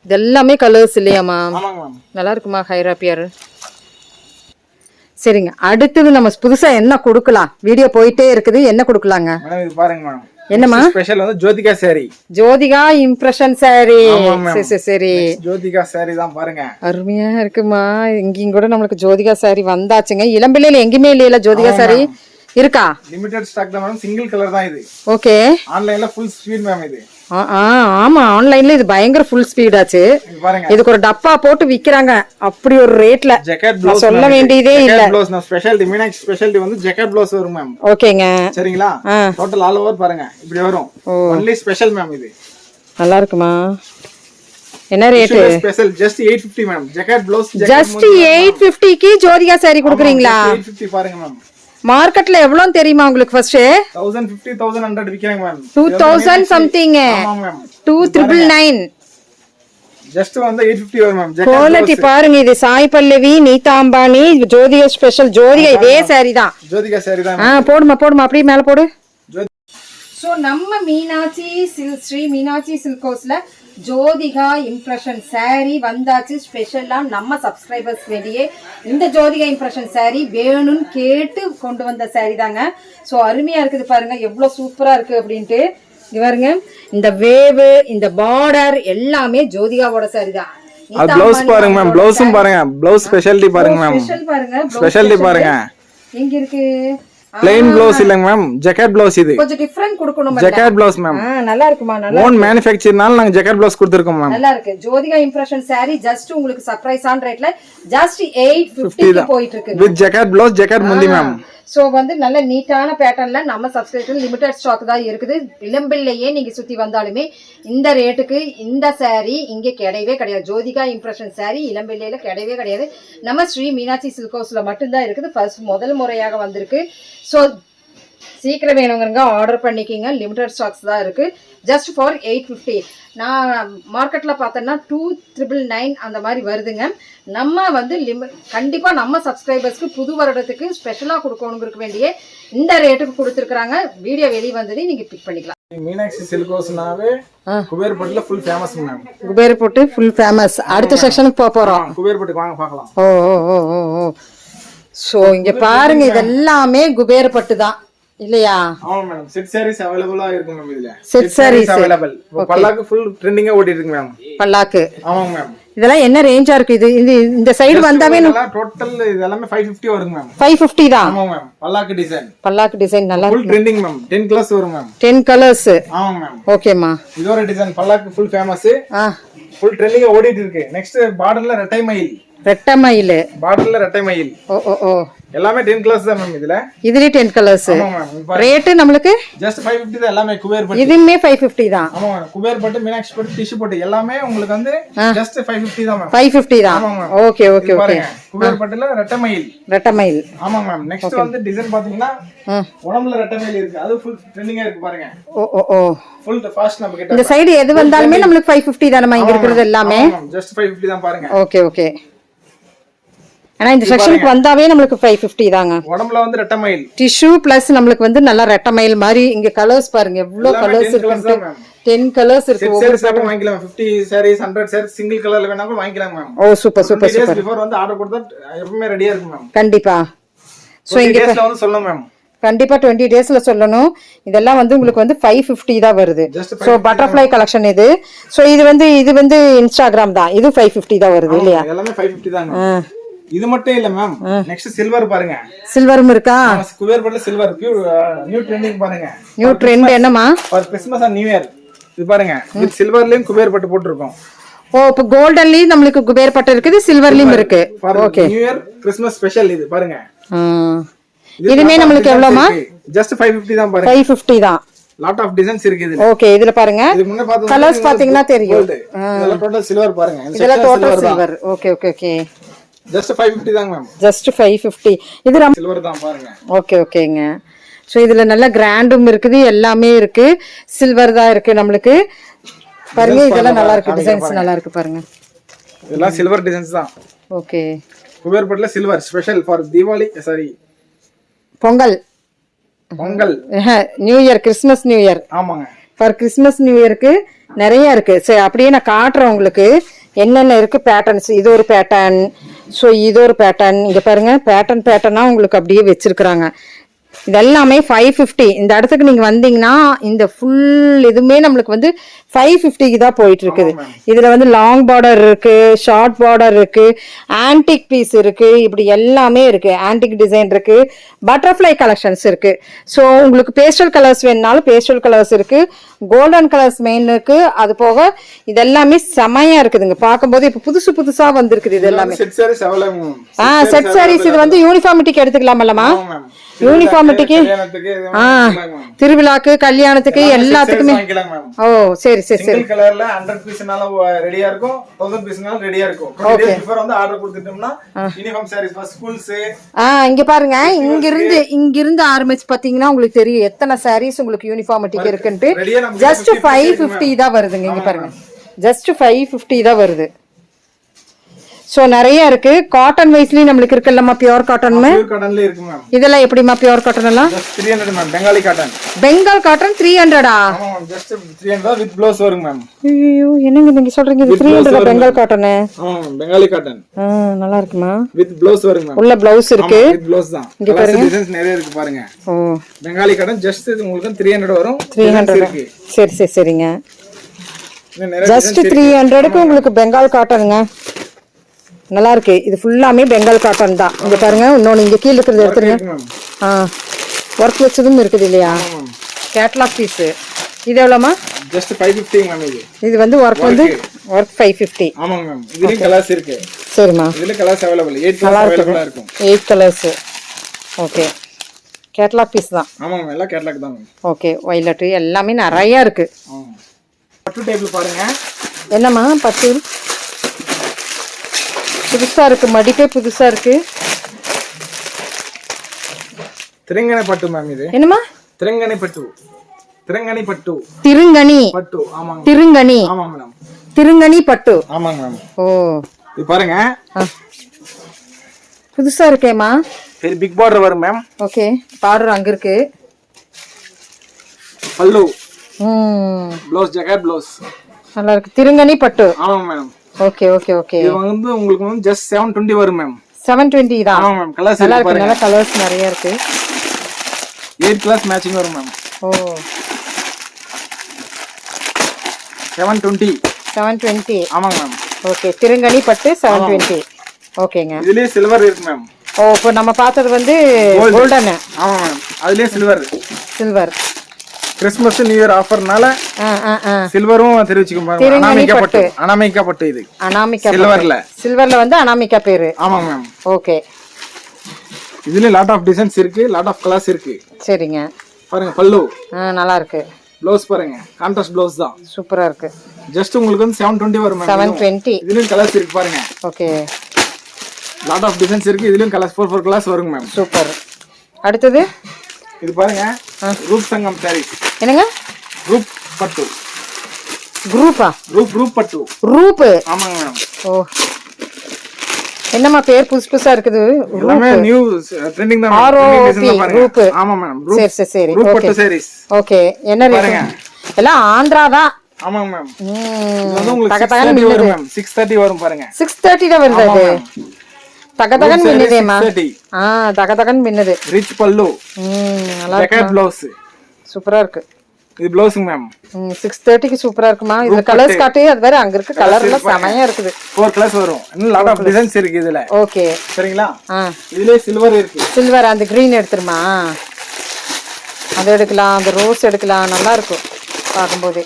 இதெல்லாமே கலர்ஸ் இல்லையாமா? ஆமாங்க மேம். நல்லா இருக்குமா ஹை ராப்பியர்? சரிங்க. அடுத்தது நம்ம புதுசா என்ன கொடுக்கலாம்? வீடியோ போயிட்டே இருக்குது. என்ன கொடுக்கலாங்க மேடம்? இது பாருங்க மேடம். என்னமா ஸ்பெஷல் வந்து Jyothika saree. Jyothika impression saree. சரி சரி. ஜோதிகா saree தான் பாருங்க. அருமையா இருக்குமா? இங்கேயும் கூட நம்மளுக்கு ஜோதிகா saree வந்தாச்சுங்க. இளம்பிள்ளையில எங்கேயுமே இல்லையில ஜோதிகா saree இருக்கா? லிமிடெட் ஸ்டாக் தான் மேடம். சிங்கிள் கலர் தான் இது. ஓகே. ஆன்லைன்ல ஃபுல் ஸ்பீட் மேம் இது. ஆமா ஆன்லைன்ல இது பயங்கர ஃபுல் ஸ்பீட் ஆச்சு. இது பாருங்க இதுக்கு ஒரு டப்பா போட்டு விக்கிறாங்க அப்படி ஒரு ரேட்ல. ஜக்கெட் நான் ப்ளவுஸ் சொல்ல வேண்டியதே இல்ல. ஜக்கெட் ப்ளவுஸ் நான் ஸ்பெஷாலிட்டி மீனாட்சி ஸ்பெஷாலிட்டி வந்து ஜக்கெட் ப்ளவுஸ் வரும் மேம். ஓகேங்க. சரிங்களா? டோட்டல் ஆல் ஓவர் பாருங்க இப்படி வரும். Only special ma'am. இது நல்லா இருக்குமா? என்ன rate? Special just 850 ma'am. Jacket blouse just 850 க்கு ஜோதிகா saree கொடுக்குறீங்களா? 850 பாருங்க மேம். மார்க்கெட்ல எவ்வளவு தெரியுமா உங்களுக்கு? ஃபர்ஸ்ட் 1050 1100 விக்கிறாங்க மேம். 2000 சம்திங். ஆமா மேம். 2999 ஜஸ்ட் வந்து 850 வரும் மேம். குவாலிட்டி பாருங்க. இது சாய் பல்லவி, நீதா அம்பானி, ஜோதிகா ஸ்பெஷல். ஜோதிகா இதே saree தான். ஜோதிகா saree தான். போடுமா அப்படியே மேல போடு. சோ நம்ம மீனாட்சி ஸ்ரீ மீனாட்சி சில்க் ஹவுஸ்ல ஜோதிகா இம்ப்ரெஷன் saree வந்தாச்சு. ஸ்பெஷலா நம்ம சப்ஸ்கிரைபர்ஸ் வேண்டியே இந்த ஜோதிகா இம்ப்ரெஷன் saree வேணும்னு கேட்டு கொண்டு வந்த saree தாங்க. சோ அருமையா இருக்குது பாருங்க, எவ்வளவு சூப்பரா இருக்கு அப்படின்ட்டு. இங்க பாருங்க, இந்த வேவு, இந்த பார்டர் எல்லாமே ஜோதிகாவோட saree தான். அது ப்ளவுஸ் பாருங்க மேம். ப்ளவுஸும் பாருங்க. ப்ளவுஸ் ஸ்பெஷாலிட்டி பாருங்க மேம். ஸ்பெஷல் பாருங்க. ஸ்பெஷாலிட்டி பாருங்க. எங்க இருக்கு? plain blouse இல்லங்க மேம். ஜக்கெட் blouse இது. கொஞ்சம் டிஃபரண்ட் கொடுக்கணும். Jacket blouse ma'am. நல்லா இருக்குமா? நல்லா ஓன் மேனுஃபேக்சர்னால நாங்க ஜக்கெட் blouse கொடுத்திருக்கோம் மேம். நல்லா இருக்கு. ஜோதிகா இம்ப்ரெஷன் saree ஜஸ்ட் உங்களுக்கு சர்ப்ரைஸ் ஆன் ரேட்ல ஜஸ்ட் 850 க்கு போயிட்டு இருக்கு. வித் ஜக்கெட் blouse, ஜக்கெட் முந்தி மேம். சோ வந்து நல்ல நீட்டான பேட்டர்ன்ல நம்ம சப்ஸ்கிரைபர் லிமிடெட் ஸ்டாக் தான் இருக்குது. இளம்பிள்ளையே நீங்க சுத்தி வந்தாலுமே இந்த ரேட்டுக்கு இந்த saree இங்க கிடையவே கிடையாது. ஜோதிகா இம்ப்ரெஷன் saree இளம்பிள்ளையில கிடையவே கிடையாது. நம்ம ஸ்ரீ மீனாட்சி சில்க் ஹவுஸ்ல மட்டும்தான் இருக்குது. ஃபர்ஸ்ட் முதல் முறையாக வந்திருக்கு. சோ சீக்கிரம் வேணுங்கிறங்க ஆர்டர் பண்ணிக்கிங்க. லிமிடெட் ஸ்டாக்ஸ் தான் இருக்கு. Just for 850. நான் மார்க்கெட்ல பார்த்தேன்னா 2999 அந்த மாதிரி வருதுங்க. நம்ம வந்து கண்டிப்பா நம்ம சப்ஸ்கிரைபர்ஸ்க்கு புது வருடத்துக்கு ஸ்பெஷலா கொடுக்கணுங்கிறதுக்கு வேண்டிய இந்த ரேட்டுக்கு கொடுத்துருக்காங்க. வீடியோ வெளியே வந்ததை நீங்க பிக் பண்ணிக்கலாம். மீனாட்சி சில்க் ஹவுஸ்னாவே குபேர்பட்டுல full famous ma'am. Kuberpattu full famous. அடுத்த செக்ஷனுக்கு போறோம். குபேர்பட்டுக்கு வாங்க பார்க்கலாம். ஓ. சோ இங்க பாருங்க, இதெல்லாமே குபேர்பட்டு தான் இல்லையா? ஆமா மேடம். செட் sarees அவேலபிளா இருக்கு மேம். இதுல செட் sarees அவேலபிள். பல்லாக்கு ஃபுல் ட்ரெண்டிங்கா ஓடிட்டு இருக்கு மேம். பல்லாக்கு. ஆமா மேம். இதெல்லாம் என்ன ரேஞ்சா இருக்கு? இது இந்த சைடு வந்தாவே டோட்டல் இது எல்லாமே 550 வரும் மேம். 550 தான். ஆமா மேம். பல்லாக்கு டிசைன். பல்லாக்கு டிசைன் நல்லா ஃபுல் ட்ரெண்டிங் மேம். 10 கலர்ஸ் வரும் மேம். 10 கலர்ஸ். ஆமா மேம். ஓகேமா. இது ஒரு டிசைன். பல்லாக்கு ஃபுல் ஃபேமஸ். ஃபுல் ட்ரெண்டிங்கா ஓடிட்டு இருக்கு. நெக்ஸ்ட் பார்டர்ல ரெட்டை மயில். ரெட்டை மயில். பார்டர்ல ரெட்டை மயில். ஓ. எல்லாமே 10 கலர்ஸ் தான் மேம். இதுல 10 கலர்ஸ். ரேட் நமக்கு ஜஸ்ட் 550 தான். எல்லாமே குபேர்பட்டு. இதுமே 550 தான். ஆமா மேம். குபேர்பட்டு, மீனாட்சி பட்டு, டிஷ்யூ பட்டு எல்லாமே உங்களுக்கு வந்து ஜஸ்ட் 550 தான் மேம். 550 தான். ஓகே. குபேர்பட்டுல ரெட்டை மயில். ஆமா மேம். நெக்ஸ்ட் வந்து டிசைன் பாத்தீங்கன்னா உடம்புல ரெட்டை மயில் இருக்கு. அது ஃபுல் ட்ரெண்டிங்கா இருக்கு பாருங்க. ஓ. ஃபுல் ஃபாஸ்ட் நம்ம கிட்ட. இந்த சைடு எது வந்தாலுமே நமக்கு 550 தான். நம்ம இங்க இருக்குது எல்லாமே ஜஸ்ட் 550 தான் பாருங்க. ஓகே. ஆனா இந்த செக்ஷனுக்கு வந்தாவே நமக்கு 550 தாங்க. உடம்புல வந்து ரெட்டை மயில் டிஷ்யூ பிளஸ் நமக்கு வந்து நல்லா ரெட்டை மயில் மாதிரி. இங்க கலர்ஸ் பாருங்க, எவ்வளவு கலர்ஸ் இருக்கு. 10 கலர்ஸ் இருக்கு. ஒவ்வொரு சாரியும் வாங்கிக்கலாம். 50 sarees 100 sarees சிங்கிள் கலர்ல வேணா கூட வாங்கிக்கலாம் மேம். ஓ சூப்பர். பிஃபோர் வந்து ஆர்டர் கொடுத்தா எப்பவுமே ரெடியா இருக்கும் மேம். கண்டிப்பா. சோ இங்க வந்து சொல்லணும் மேம். கண்டிப்பா 20 டேஸ்ல சொல்லணும். இதெல்லாம் வந்து உங்களுக்கு வந்து 550 தான் வருது. சோ பட்டர்ஃப்ளை கலெக்ஷன் இது. சோ இது வந்து இன்ஸ்டாகிராம் தான். இது 550 தான் வருது இல்லையா? எல்லாமே 550 தாங்க. இது மட்டும் இல்ல மேம். நெக்ஸ்ட் சில்வர் பாருங்க. சில்வரும் இருக்கா? குபேர்பட்டுல சில்வர் நியூ ட்ரெண்டிங் பாருங்க. நியூ ட்ரெண்ட் என்னமா? For Christmas and new year. இது பாருங்க, இது சில்வர்லயும் குபேர்பட்டு போட்டுருக்கோம். ஓ, இப்ப கோல்டன்லயும் நம்மளுக்கு குபேர்பட்டு இருக்குது, சில்வர்லயும் இருக்கு. Okay. New year Christmas special இது பாருங்க. இதுமே நம்மளுக்கு எவ்வளவுமா? ஜஸ்ட் 550 தான் பாருங்க. 550 தான். லாட் ஆஃப் டிசைன்ஸ் இருக்கு இதுல. ஓகே. இதுல பாருங்க, இதுக்கு முன்ன பார்த்தது கலர்ஸ் பாத்தீங்கன்னா தெரியும். இதெல்லாம் டோட்டல் சில்வர் பாருங்க. இதெல்லாம் டோட்டல் சில்வர். ஓகே. ஜஸ்ட் 550 தாங்க மேம். ஜஸ்ட் 550. இது சில்வர் தான் பாருங்க. ஓகேங்க. சோ இதுல நல்ல கிராண்டும் இருக்குது, எல்லாமே இருக்கு. சில்வர் தான் இருக்கு நமக்கு. பாருங்க, இதெல்லாம் நல்லா இருக்கு. டிசைன்ஸ் நல்லா இருக்கு பாருங்க. இதெல்லாம் சில்வர் டிசைன்ஸ் தான். ஓகே. குபேர்பட்டுல silver special for Deepavali, saree Pongal new year, Christmas new year. ஆமாங்க. ஃபார் கிறிஸ்மஸ் நியூ இயருக்கு நிறைய இருக்கு. சரி, அப்படியே நான் காட்டுறேன் உங்களுக்கு என்னென்ன இருக்கு பேட்டர்ன்ஸ். இது ஒரு பேட்டர்ன். ஸோ இது ஒரு பேட்டர்ன். இங்க பாருங்க, பேட்டர்னா உங்களுக்கு அப்படியே வச்சிருக்கிறாங்க. இதெல்லாமே 550. இந்த இடத்துக்கு நீங்க வந்தீங்கன்னா இந்த ஃபுல் இதுமே நம்மளுக்கு வந்து 550க்கு தான் போயிட்டு இருக்குது. இதுல வந்து லாங் பார்டர் இருக்கு, ஷார்ட் பார்டர் இருக்கு, ஆன்டிக் பீஸ் இருக்கு, இப்படி எல்லாமே இருக்கு. ஆன்டிக் டிசைன் இருக்கு, பட்டர்ஃப்ளை கலெக்ஷன்ஸ் இருக்கு. ஸோ உங்களுக்கு பேஸ்டல் கலர்ஸ் வேணுனாலும் பேஸ்டல் கலர்ஸ் இருக்கு, கோல்டன் கலர்ஸ் மெயின் இருக்கு. அது போக இதெல்லாமே செமையா இருக்குதுங்க பார்க்கும்போது. இப்ப புதுசு புதுசா வந்திருக்குது இது எல்லாமே. Set saris available. Set saris இது வந்து யூனிஃபார்மிட்டிக்கு எடுத்துக்கலாமல்லமா? யூனிஃபார்மிட்டிக்கு, திருவிழாக்கு, கல்யாணத்துக்கு, எல்லாத்துக்குமே. ஓ சரி சரி சரி. கலர்ல 100 பீஸ்னால ரெடியா இருக்கும், 1000 பீஸ்னால ரெடியா இருக்கும். 20 days before வந்து ஆர்டர் கொடுத்துட்டோம்னா யூனிஃபார்ம் சாரீஸ் ஃபார் ஸ்கூல்ஸ். இங்க பாருங்க, இங்க இருந்து ஆரம்பிச்சு பாத்தீங்கன்னா உங்களுக்கு தெரியும் எத்தனை சாரீஸ் உங்களுக்கு யூனிஃபார்மிட்டிக்கு இருக்குன்ட்டு. ஜஸ்ட் 550 தான் வருதுங்க. இங்க பாருங்க, ஜஸ்ட் 550 தான் வருது. சோ நிறைய இருக்கு. காட்டன் வைஸ்லயும் நம்மளுக்கு இருக்குல்லமா, பியூர் காட்டன். பியூர் காட்டன்ல இருக்கு மேம். இதெல்லாம் எப்படிமா பியூர் காட்டன் எல்லாம்? 300 ma'am. Bengali cotton. Bengal cotton 300. ஆமா மேம், ஜஸ்ட் 300 வித் ப்ளவுஸ் வரும் மேம். ஐயோ என்னங்க நீங்க சொல்றீங்க, இது 300 பெங்கால் காட்டன்? ஆமா மேம், பெங்காலி காட்டன். நல்லா இருக்குமா? வித் ப்ளவுஸ் வரும் மேம். உள்ள ப்ளவுஸ் இருக்கு, வித் ப்ளவுஸ் தான். இங்க பாருங்க, டிசைன்ஸ் நிறைய இருக்கு பாருங்க. பெங்காலி காட்டன் ஜஸ்ட் உங்களுக்கு 300 வரும். 300 இருக்கு. சரி சரி சரிங்க. ஜஸ்ட் 300க்கு உங்களுக்கு பெங்கால் காட்டனுங்க. நல்லா இருக்கு. இது ஃபுல்லாமே பெங்கால் காட்டன் தான். இங்க பாருங்க, இன்னொன்னு இங்க கீழ இருக்கிறது எடுத்துருங்க. ஒர்க் வச்சதும் இருக்குது இல்லையா? Catalogue piece. இது எவ்வளவுமா? Just 550 ma'am. இது வந்து ஒர்க் 550. ஆமாங்க மேம். இதுல கலர்ஸ் இருக்கு. சரிமா, இதுல கலர்ஸ் அவேலபிள். 8 கலர்ஸ் அவேலபிளா இருக்கும். 8 கலர்ஸ். ஓகே, கேட்டலாக் பீஸ் தான். ஆமாங்க மேம், எல்லாம் கேட்டலாக் தான் மேம். ஓகே, வயலட் எல்லாமே நிறைய இருக்கு. பட்டு டைப்ல பாருங்க. என்னம்மா பட்டு? புதுசா இருக்கு, மடிப்பே புதுசா இருக்கு. திருங்கணி பட்டு மேம். இது என்னமா? திருங்கணி பட்டு. திருங்கணி பட்டு. திருங்கணி பட்டு. ஆமாங்க. திருங்கணி. ஆமாங்க மேடம். திருங்கணி பட்டு. ஆமாங்க மேம். ஓ இது பாருங்க, புதுசா இருக்கேமா. சரி, பிக் பார்டர் வரும் மேம். ஓகே, பார்டர் அங்க இருக்கு. பல்லு. Blouse, jacket blouse. நல்லா இருக்கு. திருங்கணி பட்டு. ஆமாங்க மேம். Okay okay okay. இது வந்து உங்களுக்கு வந்து ஜஸ்ட் 720 வரும் மேம். 720 தான். ஆமா மேம். கலர்ஸ் நல்லா இருக்கு, நல்ல கலர்ஸ் நிறைய இருக்கு. 8 கலர்ஸ் மேட்சிங் வரும் மேம். ஓ 720. 720. ஆமாங்க மேம். ஓகே, திருங்கணி பட்டு 720. ஓகேங்க. இதுலயே சில்வர் இருக்கு மேம். ஓ, இப்போ நம்ம பார்த்தது வந்து கோல்டன். ஆமா மேம், அதுலயே சில்வர். கிறிஸ்மஸ் நியூ இயர் ஆஃபர்னால சில்வரும் தெரிவிச்சுக்கோங்க. அனாமிகா பட்டு. அனாமிகா பட்டு. இது அனாமிகா சில்வர்ல வந்து அனாமிகா பேரு. ஆமாங்க மேம். ஓகே, இதுல லாட் ஆஃப் டிசைன்ஸ் இருக்கு, லாட் ஆஃப் கலர்ஸ் இருக்கு. சரிங்க. பாருங்க பல்லு. நல்லா இருக்கு. ப்ளவுஸ் பாருங்க, கான்ட்ராஸ்ட் ப்ளவுஸ் தான். சூப்பரா இருக்கு. ஜஸ்ட் உங்களுக்கு வந்து 720 வரும் மேம். 720. இதுலயும் கலர்ஸ் இருக்கு பாருங்க. ஓகே, லாட் ஆஃப் டிசைன்ஸ் இருக்கு. இதுலயும் கலர்ஸ் 4 கலர்ஸ் வருங்க மேம். சூப்பர். அடுத்தது இது பாருங்க, ரூப் சங்கம் சாரீஸ். என்னங்க? ரூப் பட்டு. குரூப்பா? ரூப் பட்டு. ரூப். ஆமாங்க மேம். ஓ, என்னமா பேர் புதுசு புதுசா இருக்குது. எல்லாமே நியூ ட்ரெண்டிங் தான். ரூப். ஆமா மேம். சரி சரி. ரூப் பட்டு சாரீஸ். ஓகே, என்ன ரேட்? எல்லாம் ஆந்திரா தான். ஆமாங்க மேம். இது வந்து உங்களுக்கு 630 வரும் மேம். 630 வரும் பாருங்க. 630 தான் வருது அது. தகதகன் மின்னுதேமா. தகதகன் மின்னுது. ரிச் பல்லு. நல்லா இருக்கு. Jacket blouse. சூப்பரா இருக்கு. இது ப்ளவுஸ்ங்க மேம். 630க்கு சூப்பரா இருக்குமா. இதுல கலர்ஸ் காட்டு. அது வேற அங்க இருக்கு. கலர் எல்லாம் செமையா இருக்குது. 4 கலர்ஸ் வரும். இன்னும் லாட் ஆஃப் டிசைன்ஸ் இருக்கு இதுல. ஓகே, சரிங்களா? இதுலயே சில்வர் இருக்கு. சில்வர், அந்த கிரீன் எடுத்துருமா. அது எடுக்கலாம், அந்த ரோஸ் எடுக்கலாம். நல்லா இருக்கும் பாக்கும்போது.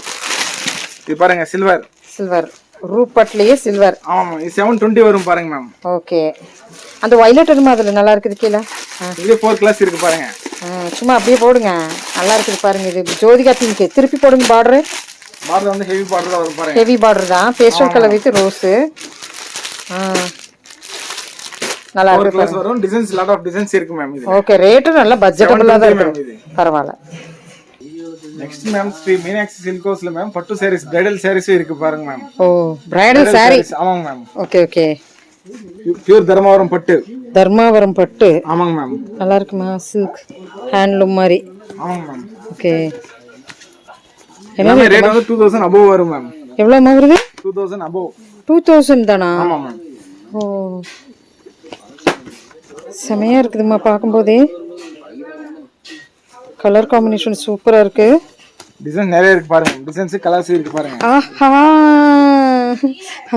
இது பாருங்க, சில்வர். ரூப் பட்லயே சில்வர். ஆமா, இது 720 வரும் பாருங்க மேம். ஓகே, அந்த வயலட் என்னமா அதுல நல்லா இருக்குது கீழே. இதுல 4 கலர்ஸ் இருக்கு பாருங்க. சும்மா அப்படியே போடுங்க, நல்லா இருக்குது பாருங்க. இது ஜோதிகா பிங்க். திருப்பி போடுங்க. பார்டர் வந்து ஹெவி பார்டர் தான் வரும் பாருங்க. ஹெவி பார்டர் தான். Pastel colour with rose. நல்லா இருக்கு. 4 கலர்ஸ் வரும். டிசைன்ஸ், லாட் ஆஃப் டிசைன்ஸ் இருக்கு மேம் இது. ஓகே, ரேட் நல்ல பட்ஜெட்டபிளா தான் இருக்கு. பரவாயில்லை. Next ma'am, Sri Meenakshi silk ஹவுஸ்ல மேம் பட்டு சாரீஸ், பிரைடல் சாரீஸ் இருக்கு பாருங்க மேம். ஓ, பிரைடல் சாரீஸ். ஆமாங்க ma'am. Okay okay. Pure Dharmavaram பட்டு. தர்மாவரம் பட்டு. ஆமாங்க மேம். நல்லா இருக்குமா. சில்க் ஹேண்ட்லூம் மாதிரி. ஆமாங்க மேம். ஓகே, என்ன ரேட் வந்து 2000 above வரும் மேம். எவ்வளவு வருது? 2000 above. 2000 தானா? ஆமா மேம். ஓ, செமையா இருக்குதுமா பாக்கும்போதே. கலர் காம்பினேஷன் சூப்பரா இருக்கு. டிசைன் நிறைய இருக்கு பாருங்க, டிசைன்ஸ் கலர்ஸ் இருக்கு பாருங்க. ஆஹா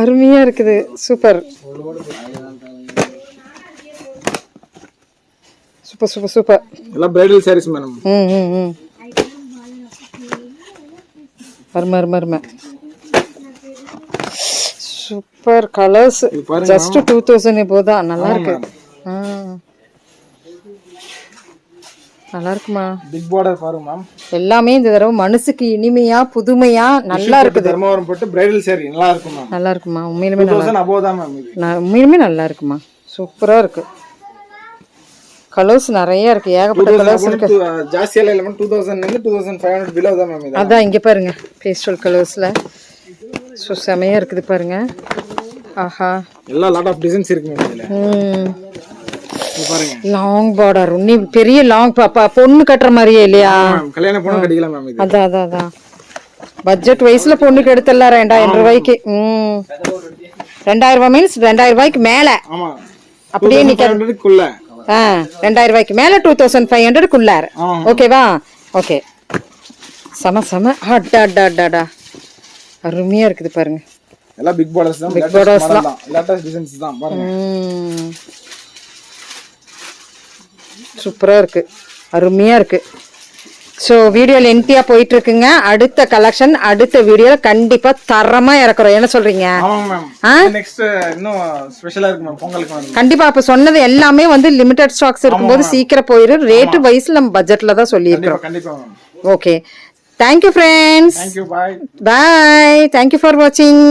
அருமையா இருக்குது, சூப்பர் சூப்பர் சூப்பர் சூப்பர். எல்லாம் பிரைடல் சாரீஸ் மேடம். அருமை அருமை அருமை சூப்பர் கலர்ஸ். ஜஸ்ட் 2000 போதான். நல்லா இருக்கு. நல்லா இருக்குமா. பிக் பார்டர் பாருங்க மேம். எல்லாமே இந்த தடவை மனசுக்கு இனிமையா புதுமையா நல்லா இருக்குது. தர்மவரம் போட்டு பிரைடல் சாரி நல்லா இருக்கும் மேம். நல்லா இருக்குமா, உண்மையிலுமே நல்லா 2000 above தான் மேம் இது. உண்மையிலுமே நல்லா இருக்குமா, சூப்பரா இருக்கு. கலர்ஸ் நிறைய இருக்கு, ஏகப்பட்ட கலர்ஸ் இருக்கு. ஜாஸ்தியா இல்ல மேம், 2000 ல இருந்து 2500 பிலோ தான் மேம் இது. அதான் இங்க பாருங்க பேஸ்டல் கலர்ஸ்ல சோ செமையா இருக்குது பாருங்க. ஆஹா எல்லா லாட் ஆஃப் டிசைன்ஸ் இருக்கு மேம் இதுல. பாருங்க லாங் பார்டர், உன்னி பெரிய லாங் பாப்பா பொண்ணு கட்டுற மாதிரியே இல்லையா? கல்யாண பொண்ணு கட்டிக்கலாம் மேம் இது. அதான் அதான் அதான் பட்ஜெட் வயசுல பொண்ணுக்கு எடுத்துடலாம் 2000 ரூபாய்க்கு. 2000 ரூபாய் மீன்ஸ் 2000 ரூபாய்க்கு மேல. ஆமா அப்படியே நிக்க 2500 2000 ரூபாய்க்கு மேல 2500 குள்ளார். ஓகேவா? ஓகே சம சம அடடடடா அருமையா இருக்குது பாருங்க. எல்லாம் பிக் பார்டர்ஸ் தான், பிக் பார்டர்ஸ் தான், லேட்டஸ்ட் டிசைன்ஸ் தான் பாருங்க. சூப்பரா இருக்கு, அருமையா இருக்கு. ஸோ வீடியோ லென்த்தியா போயிட்டு இருக்குங்க. அடுத்த கலெக்ஷன் அடுத்த வீடியோல கண்டிப்பா தரமா இறக்குறோம். என்ன சொல்றீங்க? நெக்ஸ்ட் இன்னும் ஸ்பெஷலா இருக்கு மேம் பொங்கலுக்கு வந்து. கண்டிப்பா அப்ப சொன்னது எல்லாமே வந்து லிமிடெட் ஸ்டாக்ஸ் இருக்கும்போது சீக்கிரம் போயிடும். ரேட் வைஸ்ல நம்ம பட்ஜெட்ல தான் சொல்லியிருக்கோம். கண்டிப்பா ma'am. Okay, thank you friends. Thank you, bye bye. Thank you for வாட்சிங்.